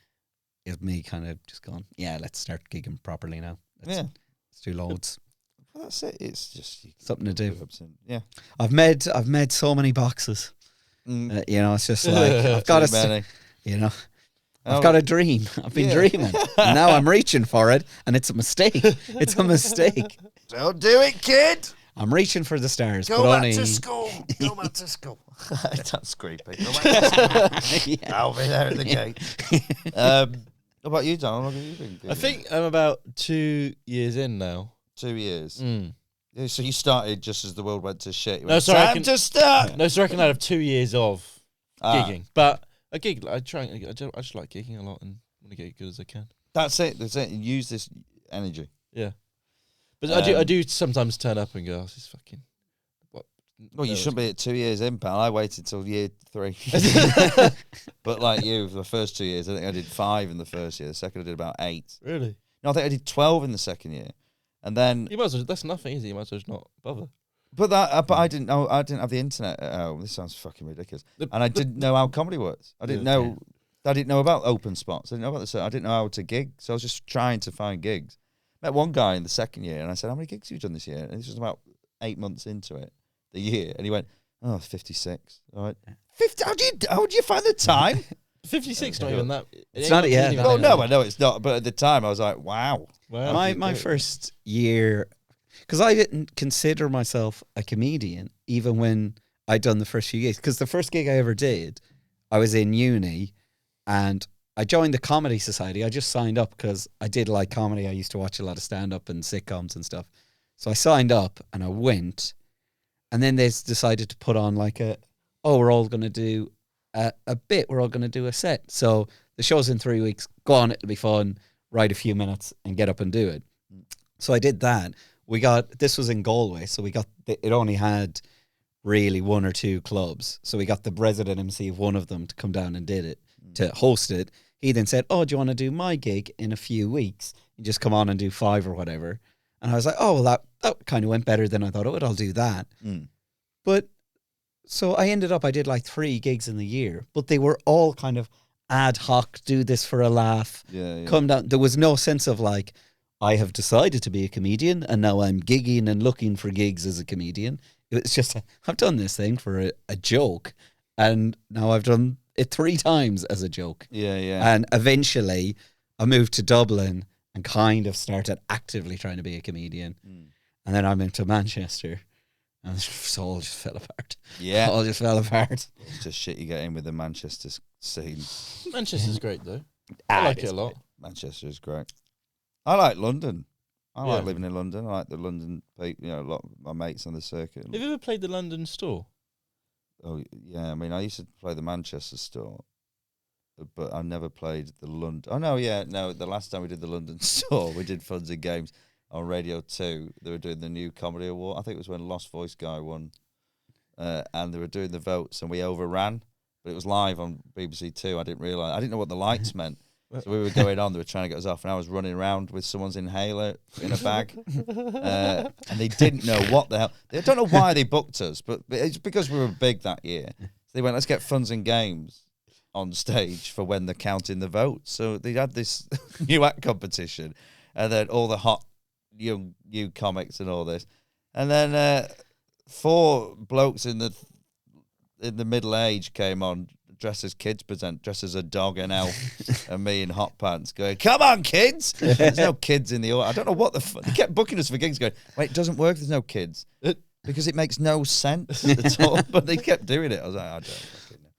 is me kind of just going, yeah, let's start gigging properly now. Let's do loads. Well, that's it. It's just Something to do. Yeah. I've made so many boxes. It's just I've got Too to, many. I've got a dream. I've been dreaming. And now I'm reaching for it, and it's a mistake. It's a mistake. Don't do it, kid. I'm reaching for the stars. Go but back only... to school. Go back to school. That's creepy. Go back to school. I'll be there at the gate. What about you, Dan? How long have you been? I think I'm about 2 years in now. 2 years. Mm. Yeah, so you started just as the world went to shit. You No, went, sorry, time to start. No, so I reckon I'd have 2 years of Ah, gigging. But a gig, I just like gigging a lot and want to get as good as I can. That's it. That's it. Use this energy. Yeah. But I do sometimes turn up and go, oh, this is fucking... What? Well, you shouldn't be at 2 years in, pal. I waited till year 3. But like you, for the first 2 years, I think I did 5 in the first year. The second, I did about 8. Really? No, I think I did 12 in the second year. And then, You might as well, that's nothing, is it? You might as well just not bother. but I didn't know. I didn't have the internet at home. This sounds fucking ridiculous. And I didn't know how comedy works. I didn't know. I didn't know about open spots. I didn't know about I didn't know how to gig. So I was just trying to find gigs. Met one guy in the second year, and I said, "How many gigs have you done this year?" And this was about 8 months into it, the year, and he went, "Oh, 56. All right, 50. How do you find the time?" 56, not even that. It's not- yeah, even no. Oh that. no, I know it's not. But at the time, I was like, "Wow." Wow. My first year, because I didn't consider myself a comedian even when I'd done the first few gigs. Because the first gig I ever did, I was in uni, and I joined the Comedy Society. I just signed up because I did like comedy. I used to watch a lot of stand-up and sitcoms and stuff. So I signed up and I went, and then they decided to put on we're all going to do a bit. We're all going to do a set. So the show's in 3 weeks. Go on, it'll be fun. Write a few minutes and get up and do it. So I did that. This was in Galway, so it only had really 1 or 2 clubs. So we got the resident MC of one of them to come down and did it, to host it. He then said, oh, do you want to do my gig in a few weeks? You just come on and do 5 or whatever. And I was like, oh, well, that kind of went better than I thought it would. I'll do that. But so I ended up, I did 3 gigs in the year, but they were all kind of ad hoc, do this for a laugh, come down. There was no sense of I have decided to be a comedian and now I'm gigging and looking for gigs as a comedian. It was just, I've done this thing for a joke and now I've done it 3 times as a joke. Yeah, yeah. And eventually, I moved to Dublin and kind of started actively trying to be a comedian. And then I moved to Manchester, and it all just fell apart. Yeah. All just fell apart. It's just shit you get in with the Manchester scene. Manchester's great though. I like it a lot. Manchester is great. I like London. I Yeah. like living in London. I like the London people, a lot of my mates on the circuit. Have you ever played the London store? Oh, yeah. I mean, I used to play the Manchester store, but I never played the London. Oh, no, yeah. No, the last time we did the London store, we did Funs and Games on Radio 2. They were doing the new comedy award. I think it was when Lost Voice Guy won. And they were doing the votes, and we overran. But it was live on BBC 2. I didn't realise. I didn't know what the lights meant. So we were going on. They were trying to get us off, and I was running around with someone's inhaler in a bag. And they didn't know what the hell. They don't know why they booked us, but it's because we were big that year. So they went, let's get Funs and Games on stage for when they're counting the votes. So they had this new act competition, and then all the hot young new comics and all this. And then 4 blokes in the middle age came on, dressed as kids present, dressed as a dog and elf, and me in hot pants going, come on, kids! There's no kids in the audience. I don't know what the fuck. They kept booking us for gigs going, wait, it doesn't work, there's no kids. Because it makes no sense at all. But they kept doing it. I was like, I don't fucking know.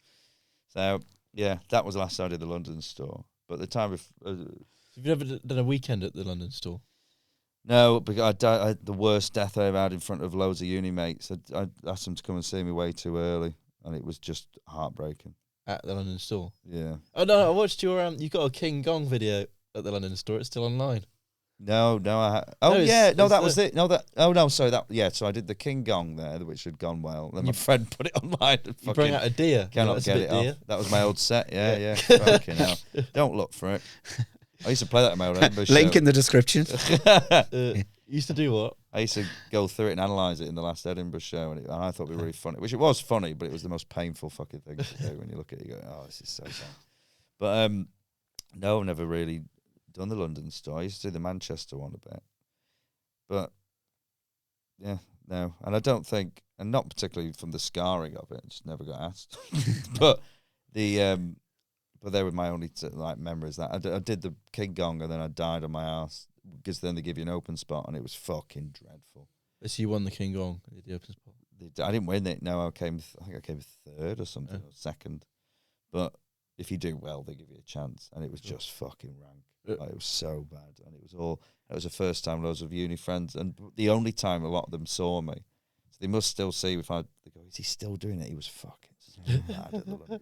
So, yeah, that was the last time I did the London store. But the time before... Have you ever done a weekend at the London store? No, because I had the worst death I ever had in front of loads of uni mates. I asked them to come and see me way too early, and it was just heartbreaking. At the London store? Yeah. Oh, no, I watched your... you got a King Gong video at the London store. It's still online. No, that was it. So I did the King Gong there, which had gone well. Then my friend put it online. And You bring out a deer. Cannot get it off. That was my old set. Yeah. Fucking hell. Don't look for it. I used to play that in my old Edinburgh show. Link in the description. You used to do what? I used to go through it and analyse it in the last Edinburgh show, and I thought it was really funny. Which it was funny, but it was the most painful fucking thing to do when you look at it. You go, oh, this is so sad. But no, I've never really done the London store. I used to do the Manchester one a bit, but yeah, no. And I don't think, and not particularly from the scarring of it, I just never got asked. But they were my only memories. That I did the King Gong, and then I died on my ass because then they give you an open spot, and it was fucking dreadful. So you won the King Gong, the open spot. I didn't win it. No, I think I came 3rd or something, or 2nd. But if you do well, they give you a chance, and it was just fucking rank. Like, it was so bad, and it was the first time loads of uni friends, and the only time a lot of them saw me. So they must still see if they go, is he still doing it? He was fucking so mad at the London.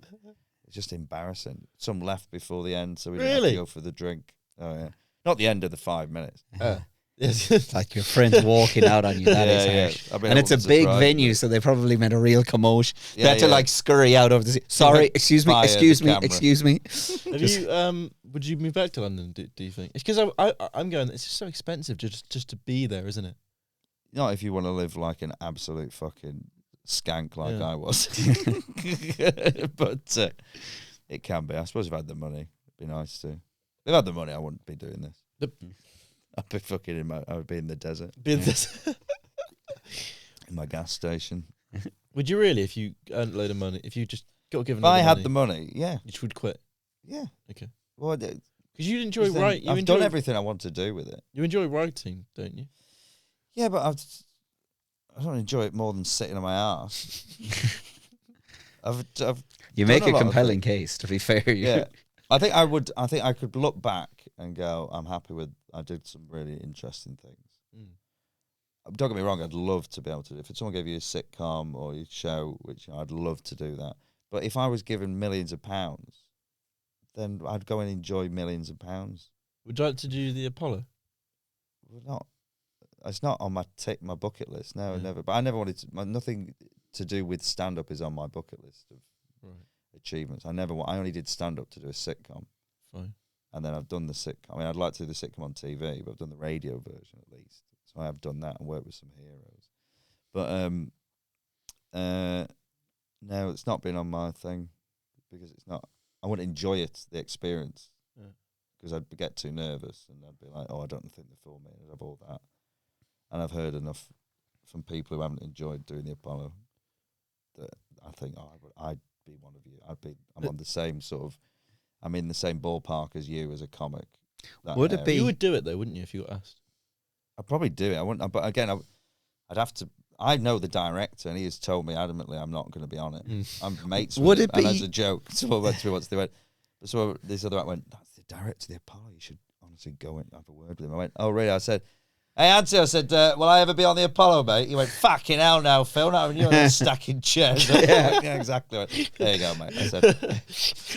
It's just embarrassing. Some left before the end, so we didn't have to go for the drink. Oh yeah, not the end of the 5 minutes. It's like your friends walking out on you. That is harsh. I mean, and it's a big venue, so they probably made a real commotion. They had to scurry out of the. Sorry, excuse me. Have you? Would you move back to London? Do you think? It's because I'm going. It's just so expensive just to be there, isn't it? Not if you want to live like an absolute fucking skank like I was. But it can be. I suppose if I had the money, it'd be nice to. If I had the money, I wouldn't be doing this. I'd be fucking I would be in the desert. In my gas station. Would you really, if you earned a load of money, if you just got given if I had the money, yeah. You would quit? Yeah. Okay. Well, because you enjoy writing. I've done everything I want to do with it. You enjoy writing, don't you? Yeah, but I don't enjoy it more than sitting on my arse. You make a compelling case, to be fair. Yeah. I think I could look back and go, I'm happy with, I did some really interesting things. Don't get me wrong, I'd love to be able to, if someone gave you a sitcom or a show, which I'd love to do that. But if I was given millions of pounds, then I'd go and enjoy millions of pounds. Would you like to do the Apollo? Well, it's not on my bucket list. No, never. But I never wanted to. Nothing to do with stand up is on my bucket list of achievements. I only did stand up to do a sitcom. Fine. And then I've done the sitcom. I mean, I'd like to do the sitcom on TV, but I've done the radio version at least. So I have done that and worked with some heroes. But no, it's not been on my thing because it's not. I wouldn't enjoy it, the experience, because I'd get too nervous and I'd be like, oh, I don't think they're for me. I'd have all that. And I've heard enough from people who haven't enjoyed doing the Apollo that I think, I be one of you. I'm on the same sort of. I'm in the same ballpark as you as a comic. Would it be? You would do it though, wouldn't you, if you got asked? I'd probably do it. I wouldn't. But again, I'd have to. I know the director, and he has told me adamantly I'm not going to be on it. I'm mates with him, and as a joke, so I went through once they went. So this other one went, that's the director of the Apollo. You should honestly go and have a word with him. I went, oh really? I said, hey Auntie, I said, will I ever be on the Apollo, mate? He went, fucking hell now, Phil. Not when you're stacking chairs. Yeah, exactly. Went, there you go, mate. I said,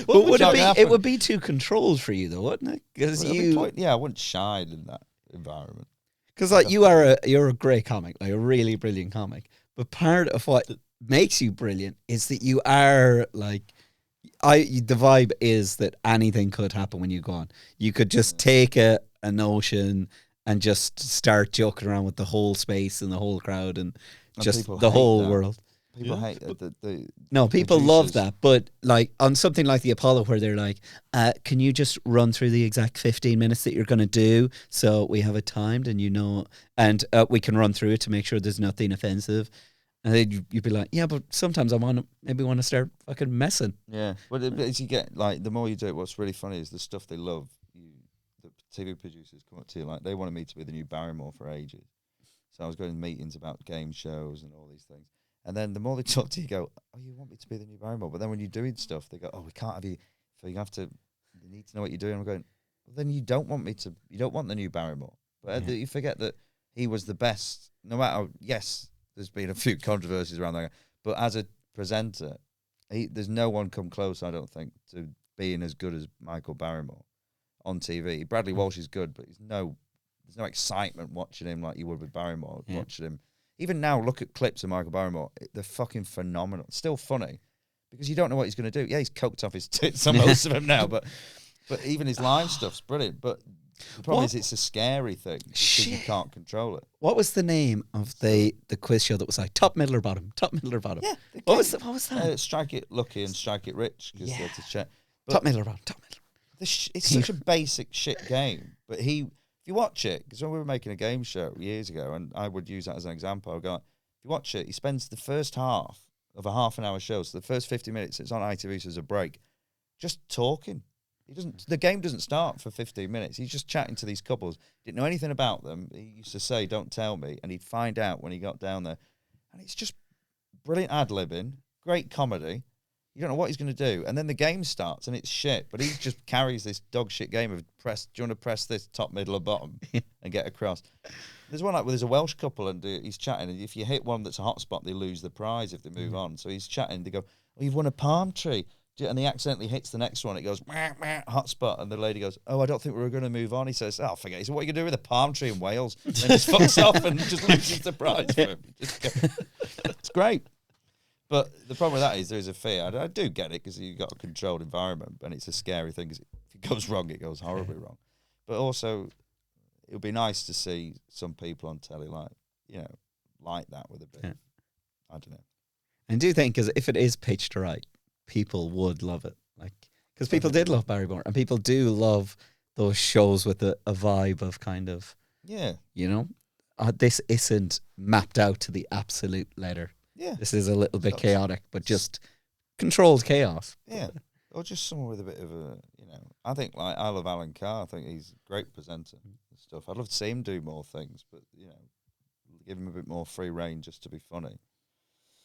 but would it be? It would be too controlled for you, though, wouldn't it? Because I wouldn't shine in that environment. Because like you're a great comic, like a really brilliant comic. But part of what makes you brilliant is that you are like, the vibe is that anything could happen when you go on. You could just take a notion and just start joking around with the whole space and the whole crowd and just the whole world. People hate the no, people producers. love that. But like on something like the Apollo where they're like, can you just run through the exact 15 minutes that you're going to do so we have it timed and and we can run through it to make sure there's nothing offensive. And then you'd be like, yeah, but sometimes I want to start fucking messing. Yeah, but as you get, like, the more you do it, what's really funny is the stuff they love. The TV producers come up to you, like, they wanted me to be the new Barrymore for ages. So I was going to meetings about game shows and all these things. And then the more they talk to you, go, oh, you want me to be the new Barrymore? But then when you're doing stuff, they go, oh, we can't have you. So you need to know what you're doing. I'm going, well, then you don't want the new Barrymore. But you forget that he was the best, no matter, yes, there's been a few controversies around that, but as a presenter, there's no one come close, I don't think, to being as good as Michael Barrymore on TV. Bradley Walsh is good, but there's no excitement watching him like you would with Barrymore. Watching him, even now, look at clips of Michael Barrymore. They're fucking phenomenal. Still funny because you don't know what he's going to do. Yeah, he's coked off his tits on most of them now, but even his live stuff's brilliant. But the problem is it's a scary thing because you can't control it. What was the name of the quiz show that was like top, middle, or bottom? Top, middle, or bottom? Yeah. What was that? Strike It Lucky and Strike It Rich because they had to check. But top, middle, or bottom? Top, middle. It's such a basic shit game. But if you watch it, because when we were making a game show years ago, and I would use that as an example, I would go, if you watch it, he spends the first half of a half-an-hour show, so the first 50 minutes, it's on ITV, so there's a break, just talking. The game doesn't start for 15 minutes. He's just chatting to these couples. Didn't know anything about them. He used to say, don't tell me. And he'd find out when he got down there. And it's just brilliant ad-libbing, great comedy. You don't know what he's going to do. And then the game starts and it's shit. But he just carries this dog shit game of do you want to press this top, middle or bottom and get across. There's one like where there's a Welsh couple and he's chatting. And if you hit one that's a hotspot, they lose the prize if they move on. So he's chatting. They go, oh, you've won a palm tree. And he accidentally hits the next one. It goes, meh, meh, hotspot. And the lady goes, oh, I don't think we were going to move on. He says, oh, forget it. He said, what are you going to do with a palm tree in Wales? And then just fucks off and just loses the prize for him. It's great. But the problem with that is there is a fear. I do get it because you've got a controlled environment and it's a scary thing because if it goes wrong, it goes horribly wrong. But also, it would be nice to see some people on telly like that with a bit. I don't know. And do you think, because if it is pitched right, people would love it, like, because people did love Barrymore, and people do love those shows with a vibe of kind of, this isn't mapped out to the absolute letter. Yeah, this is a little bit chaotic, but just controlled chaos. Yeah, or just someone with a bit of a, I think like I love Alan Carr. I think he's a great presenter and stuff. I'd love to see him do more things, but give him a bit more free rein just to be funny.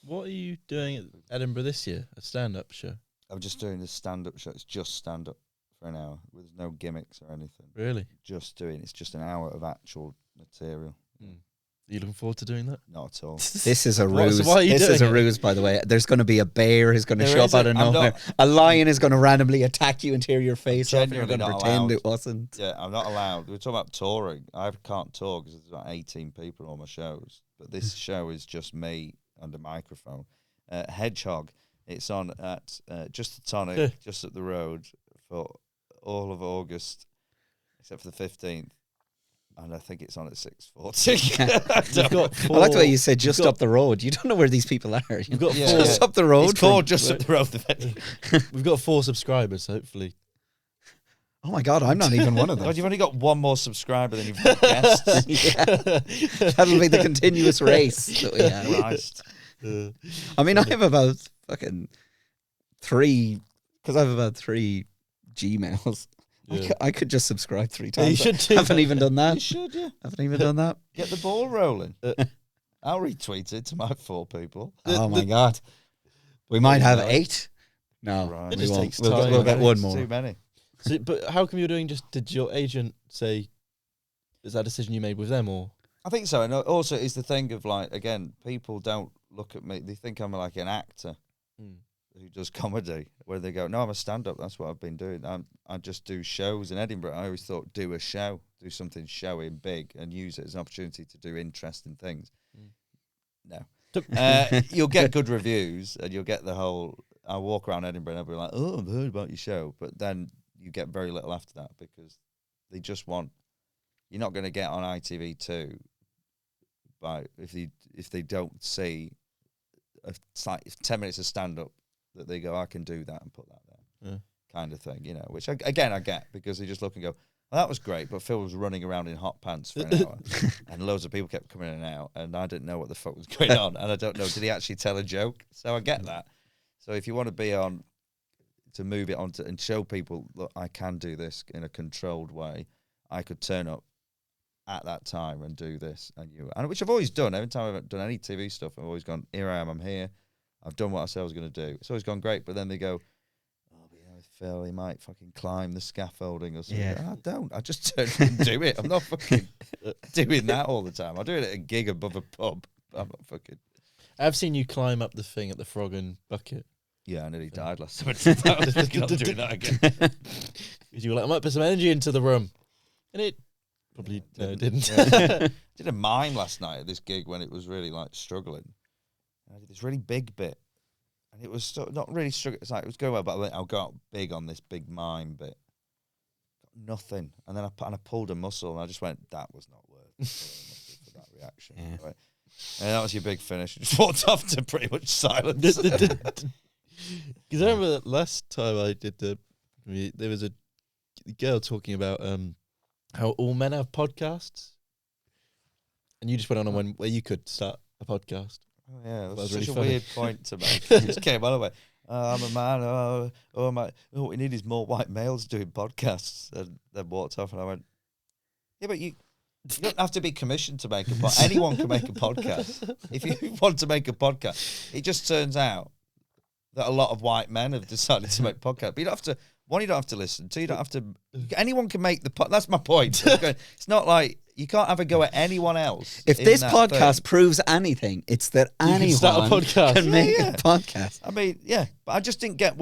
What are you doing at Edinburgh this year? A stand-up show? I'm just doing a stand-up show. It's just stand-up for an hour with no gimmicks or anything. Really? It's just an hour of actual material. Are you looking forward to doing that? Not at all. This is a ruse. This is a ruse, by the way. There's going to be a bear who's going to show up out of nowhere. A lion is going to randomly attack you and tear your face off, and you're going to pretend it wasn't. Yeah, I'm not allowed. We were talking about touring. I can't tour because there's about 18 people on my shows. But this show is just me and a microphone. Hedgehog. It's on at Just the Tonic, just up the road for all of August, except for the 15th. And I think it's on at 6:40. I like the way you said just up the road. You don't know where these people are. You've got just up the road. It's called Just Up the Road. We've got 4 subscribers, hopefully. Oh my God, I'm not even one of them. God, you've only got one more subscriber than you've got guests. That'll be the continuous race that we have. Christ. I mean, I have about fucking 3, because I have about 3 Gmails. Yeah. I could just subscribe 3 Yeah, times. you should do Haven't that. even done that. You should, yeah. Haven't even done that. Get the ball rolling. I'll retweet it to my 4 people. Oh my God. We might have No. 8. No, Right. It we just won't. takes We'll time. get one It's more. too many. So, but how come you're doing? Did your agent say? Is that a decision you made with them, or? I think so. And also, it's the thing of like, again, people don't look at me. They think I'm like an actor who does comedy, where they go, no, I'm a stand-up. That's what I've been doing. I just do shows in Edinburgh. I always thought, do a show, do something showy and big, and use it as an opportunity to do interesting things. No. You'll get good reviews, and you'll get the whole, I'll walk around Edinburgh and I'll be like, oh, I've heard about your show. But then you get very little after that, because they just want, you're not going to get on ITV2 by if they don't see a 10 minutes of stand-up that they go, I can do that and put that there, kind of thing, you know, which again I get, because they just look and go, well, that was great, but Phil was running around in hot pants for an hour and loads of people kept coming in and out and I didn't know what the fuck was going on, and I don't know, did he actually tell a joke? So I get that. So if you want to be on, to move it on to, and show people, look, I can do this in a controlled way, I could turn up at that time and do this, and which I've always done. Every time I've done any TV stuff, I've always gone, here I am, I'm here, I've done what I said I was going to do. It's always gone great, but then they go, oh, but yeah, with Phil, he might fucking climb the scaffolding or something. Yeah. I don't. I just turn up and do it. I'm not fucking doing that all the time. I do it at a gig above a pub. I'm not fucking. I've seen you climb up the thing at the Frog and Bucket. Yeah, I nearly died last time I did that. I was thinking, I'm doing that again. You were like, I might put some energy into the room, and it probably didn't. Yeah. Did a mime last night at this gig when it was really like struggling. I did this really big bit, and it was not really struggling. It's like it was going well, but I went, I'll go out big on this big mime bit. Got nothing, and then I pulled a muscle, and I just went, that was not worth it for that reaction. Yeah. Right. And that was your big finish. Just walked off to pretty much silence. Because I remember last time I did there was a girl talking about how all men have podcasts, and you just went on one where you could start a podcast. Oh, yeah, that was was such really a funny. weird point to make. It just came on away. I'm a man. What we need is more white males doing podcasts. And then walked off, and I went, yeah, but you don't have to be commissioned to make a podcast. Anyone can make a podcast. If you want to make a podcast, it just turns out that a lot of white men have decided to make podcasts. But you don't have to. One, you don't have to listen. Two, you don't have to. Anyone can make the pod. That's my point. It's not like you can't have a go at anyone else. If in this that podcast thing. proves anything, it's that You can anyone start a podcast. can make Yeah. a podcast. I mean, yeah, but I just didn't get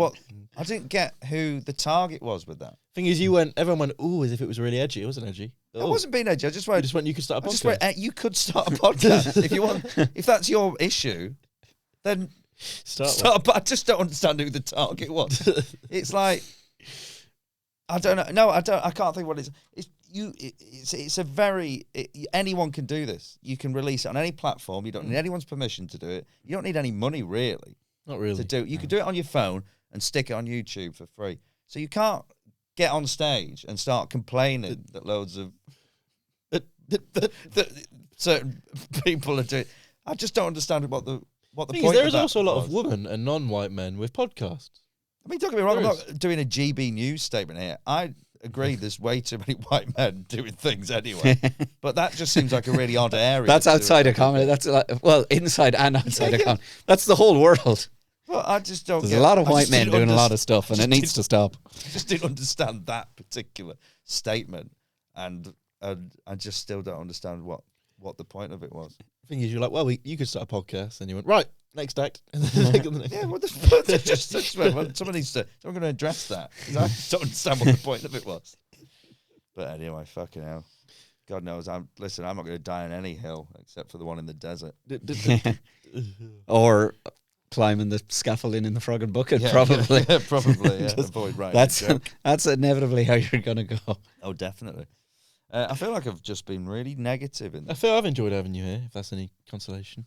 who the target was with that. Thing is, everyone went, ooh, as if it was really edgy. It wasn't edgy. I wasn't being edgy. I just went. You could start a I podcast. just went. You could start a podcast if you want. If that's your issue, then Start But I just don't understand who the target was. It's like I don't know. No, I don't. I can't think what it is. It's a very anyone can do this. You can release it on any platform. You don't need anyone's permission to do it. You don't need any money really Not really. to do. You could do it on your phone and stick it on YouTube for free. So you can't get on stage and start complaining that loads of that certain people are doing. I just don't understand what the Thing point is, there of is that also a lot of was. women and non-white men with podcasts. I mean, don't get me wrong, I'm There not doing a GB News statement here. I agree there's way too many white men doing things anyway. But that just seems like a really odd area. That's to- outside of comedy. That's well, inside and outside of comedy. That's the whole world. Well, I just don't There's get a lot of I white just men didn't doing a lot of stuff, and just it needs to stop. I just didn't understand that particular statement. And I just still don't understand what the point of it was. Thing is, you're like, well, you could start a podcast, and you went, right, next act. And then take on the next. Yeah, what the fuck? Someone needs to. Someone going to address that. 'Cause I don't understand what the point of it was. But anyway, fucking hell. God knows. I'm not going to die on any hill except for the one in the desert. Or climbing the scaffolding in the Frog and Bucket, Yeah, probably. yeah, probably. Yeah. Avoid writing. That's inevitably how you're going to go. Oh, definitely. I feel like I've just been really negative in I this. feel I've enjoyed having you here, if that's any consolation.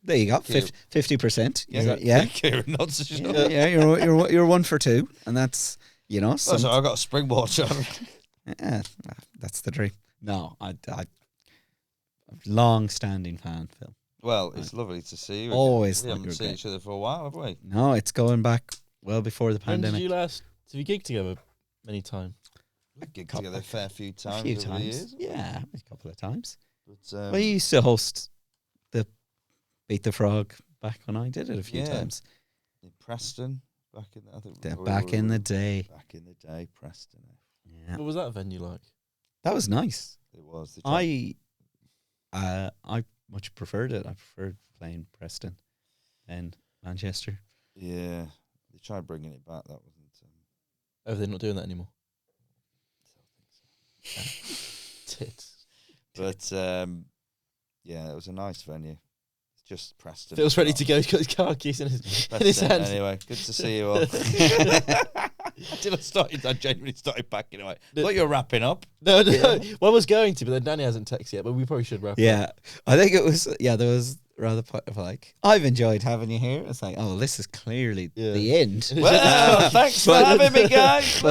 There you go, Cute. 50%. Yeah. Kieran nods to sure. Yeah, you're 1 for 2, and that's So I've got a spring watch on. yeah, that's the dream. No, I'm a long-standing fan, Phil. Well, it's lovely to see you. Always We thought haven't you were seen great. each other for a while, have we? No, it's going back well before the When did pandemic. you last? Have you gigged together many times? We've gigged together a fair few times. A few over the times. years. Yeah, a couple of times. But, We used to host the Beat the Frog back when I did it a few Yeah. times. in Preston, back in I think Back in the day. Back in the day, Preston. Yeah. What was that venue like? That was nice. It was. I much preferred it. I preferred playing Preston and Manchester. Yeah, they tried bringing it back. That wasn't. Oh, they're not doing that anymore. Tits. But yeah, it was a nice venue. It's just Preston. Phil's ready to go. He's got his car keys in his Preston, hand. anyway, good to see you all. I genuinely started backing away. Thought you were wrapping up. No. Well, I was going to, but then Danny hasn't texted yet. But we probably should wrap. Yeah, I think it was. Yeah, there was rather like, I've enjoyed having you here. It's like, oh, this is clearly the end. Well, thanks for having me, guys.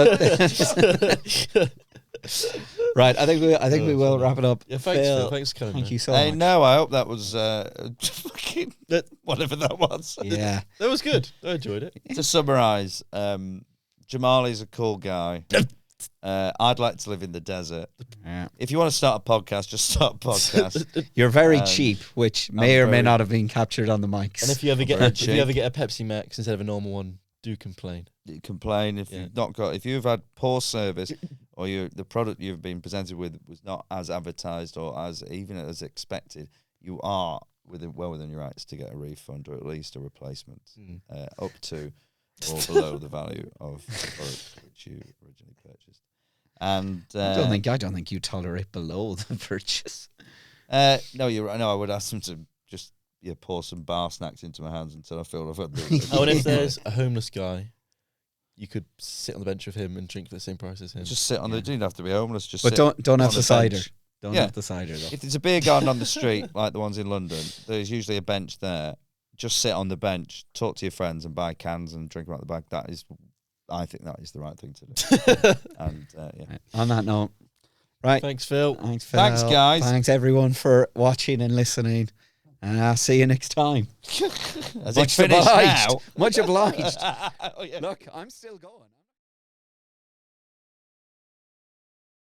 Right, I think we will wrap it up. Yeah, thanks, Phil, Phil. Thanks for coming. Thank you so Hey, much. no, I hope that was fucking whatever that was. Yeah, That was good. I enjoyed it. To summarise, Jamal is a cool guy. I'd like to live in the desert. yeah. If you want to start a podcast, just start a podcast. You're very cheap, which may or may very- not have been captured on the mics. And if you ever get Very if you cheap. ever get a Pepsi Max instead of a normal one, do complain. You complain if Yeah. you've not got, if you've had poor service, or the product you've been presented with was not as advertised or as even as expected, you are well within your rights to get a refund or at least a replacement, up to or below the value of the product which you originally purchased. And I don't think you tolerate below the purchase. no, you're right. No, I would ask them to just pour some bar snacks into my hands until I feel I've had the. Oh, and if there's a homeless guy, you could sit on the bench with him and drink for the same price as him. Just sit on the. You don't have to be homeless. Just But sit don't on have the cider. bench. Don't Yeah. have the cider though. If there's a beer garden on the street like the ones in London, there's usually a bench there. Just sit on the bench, talk to your friends, and buy cans and drink them out the bag. I think that is the right thing to do. And yeah, Right, on that note, right. Thanks, Phil. Thanks, Phil. Thanks, guys. Thanks everyone for watching and listening. And I'll see you next time. As it finished now. Much obliged. Oh, yeah. Look, I'm still going.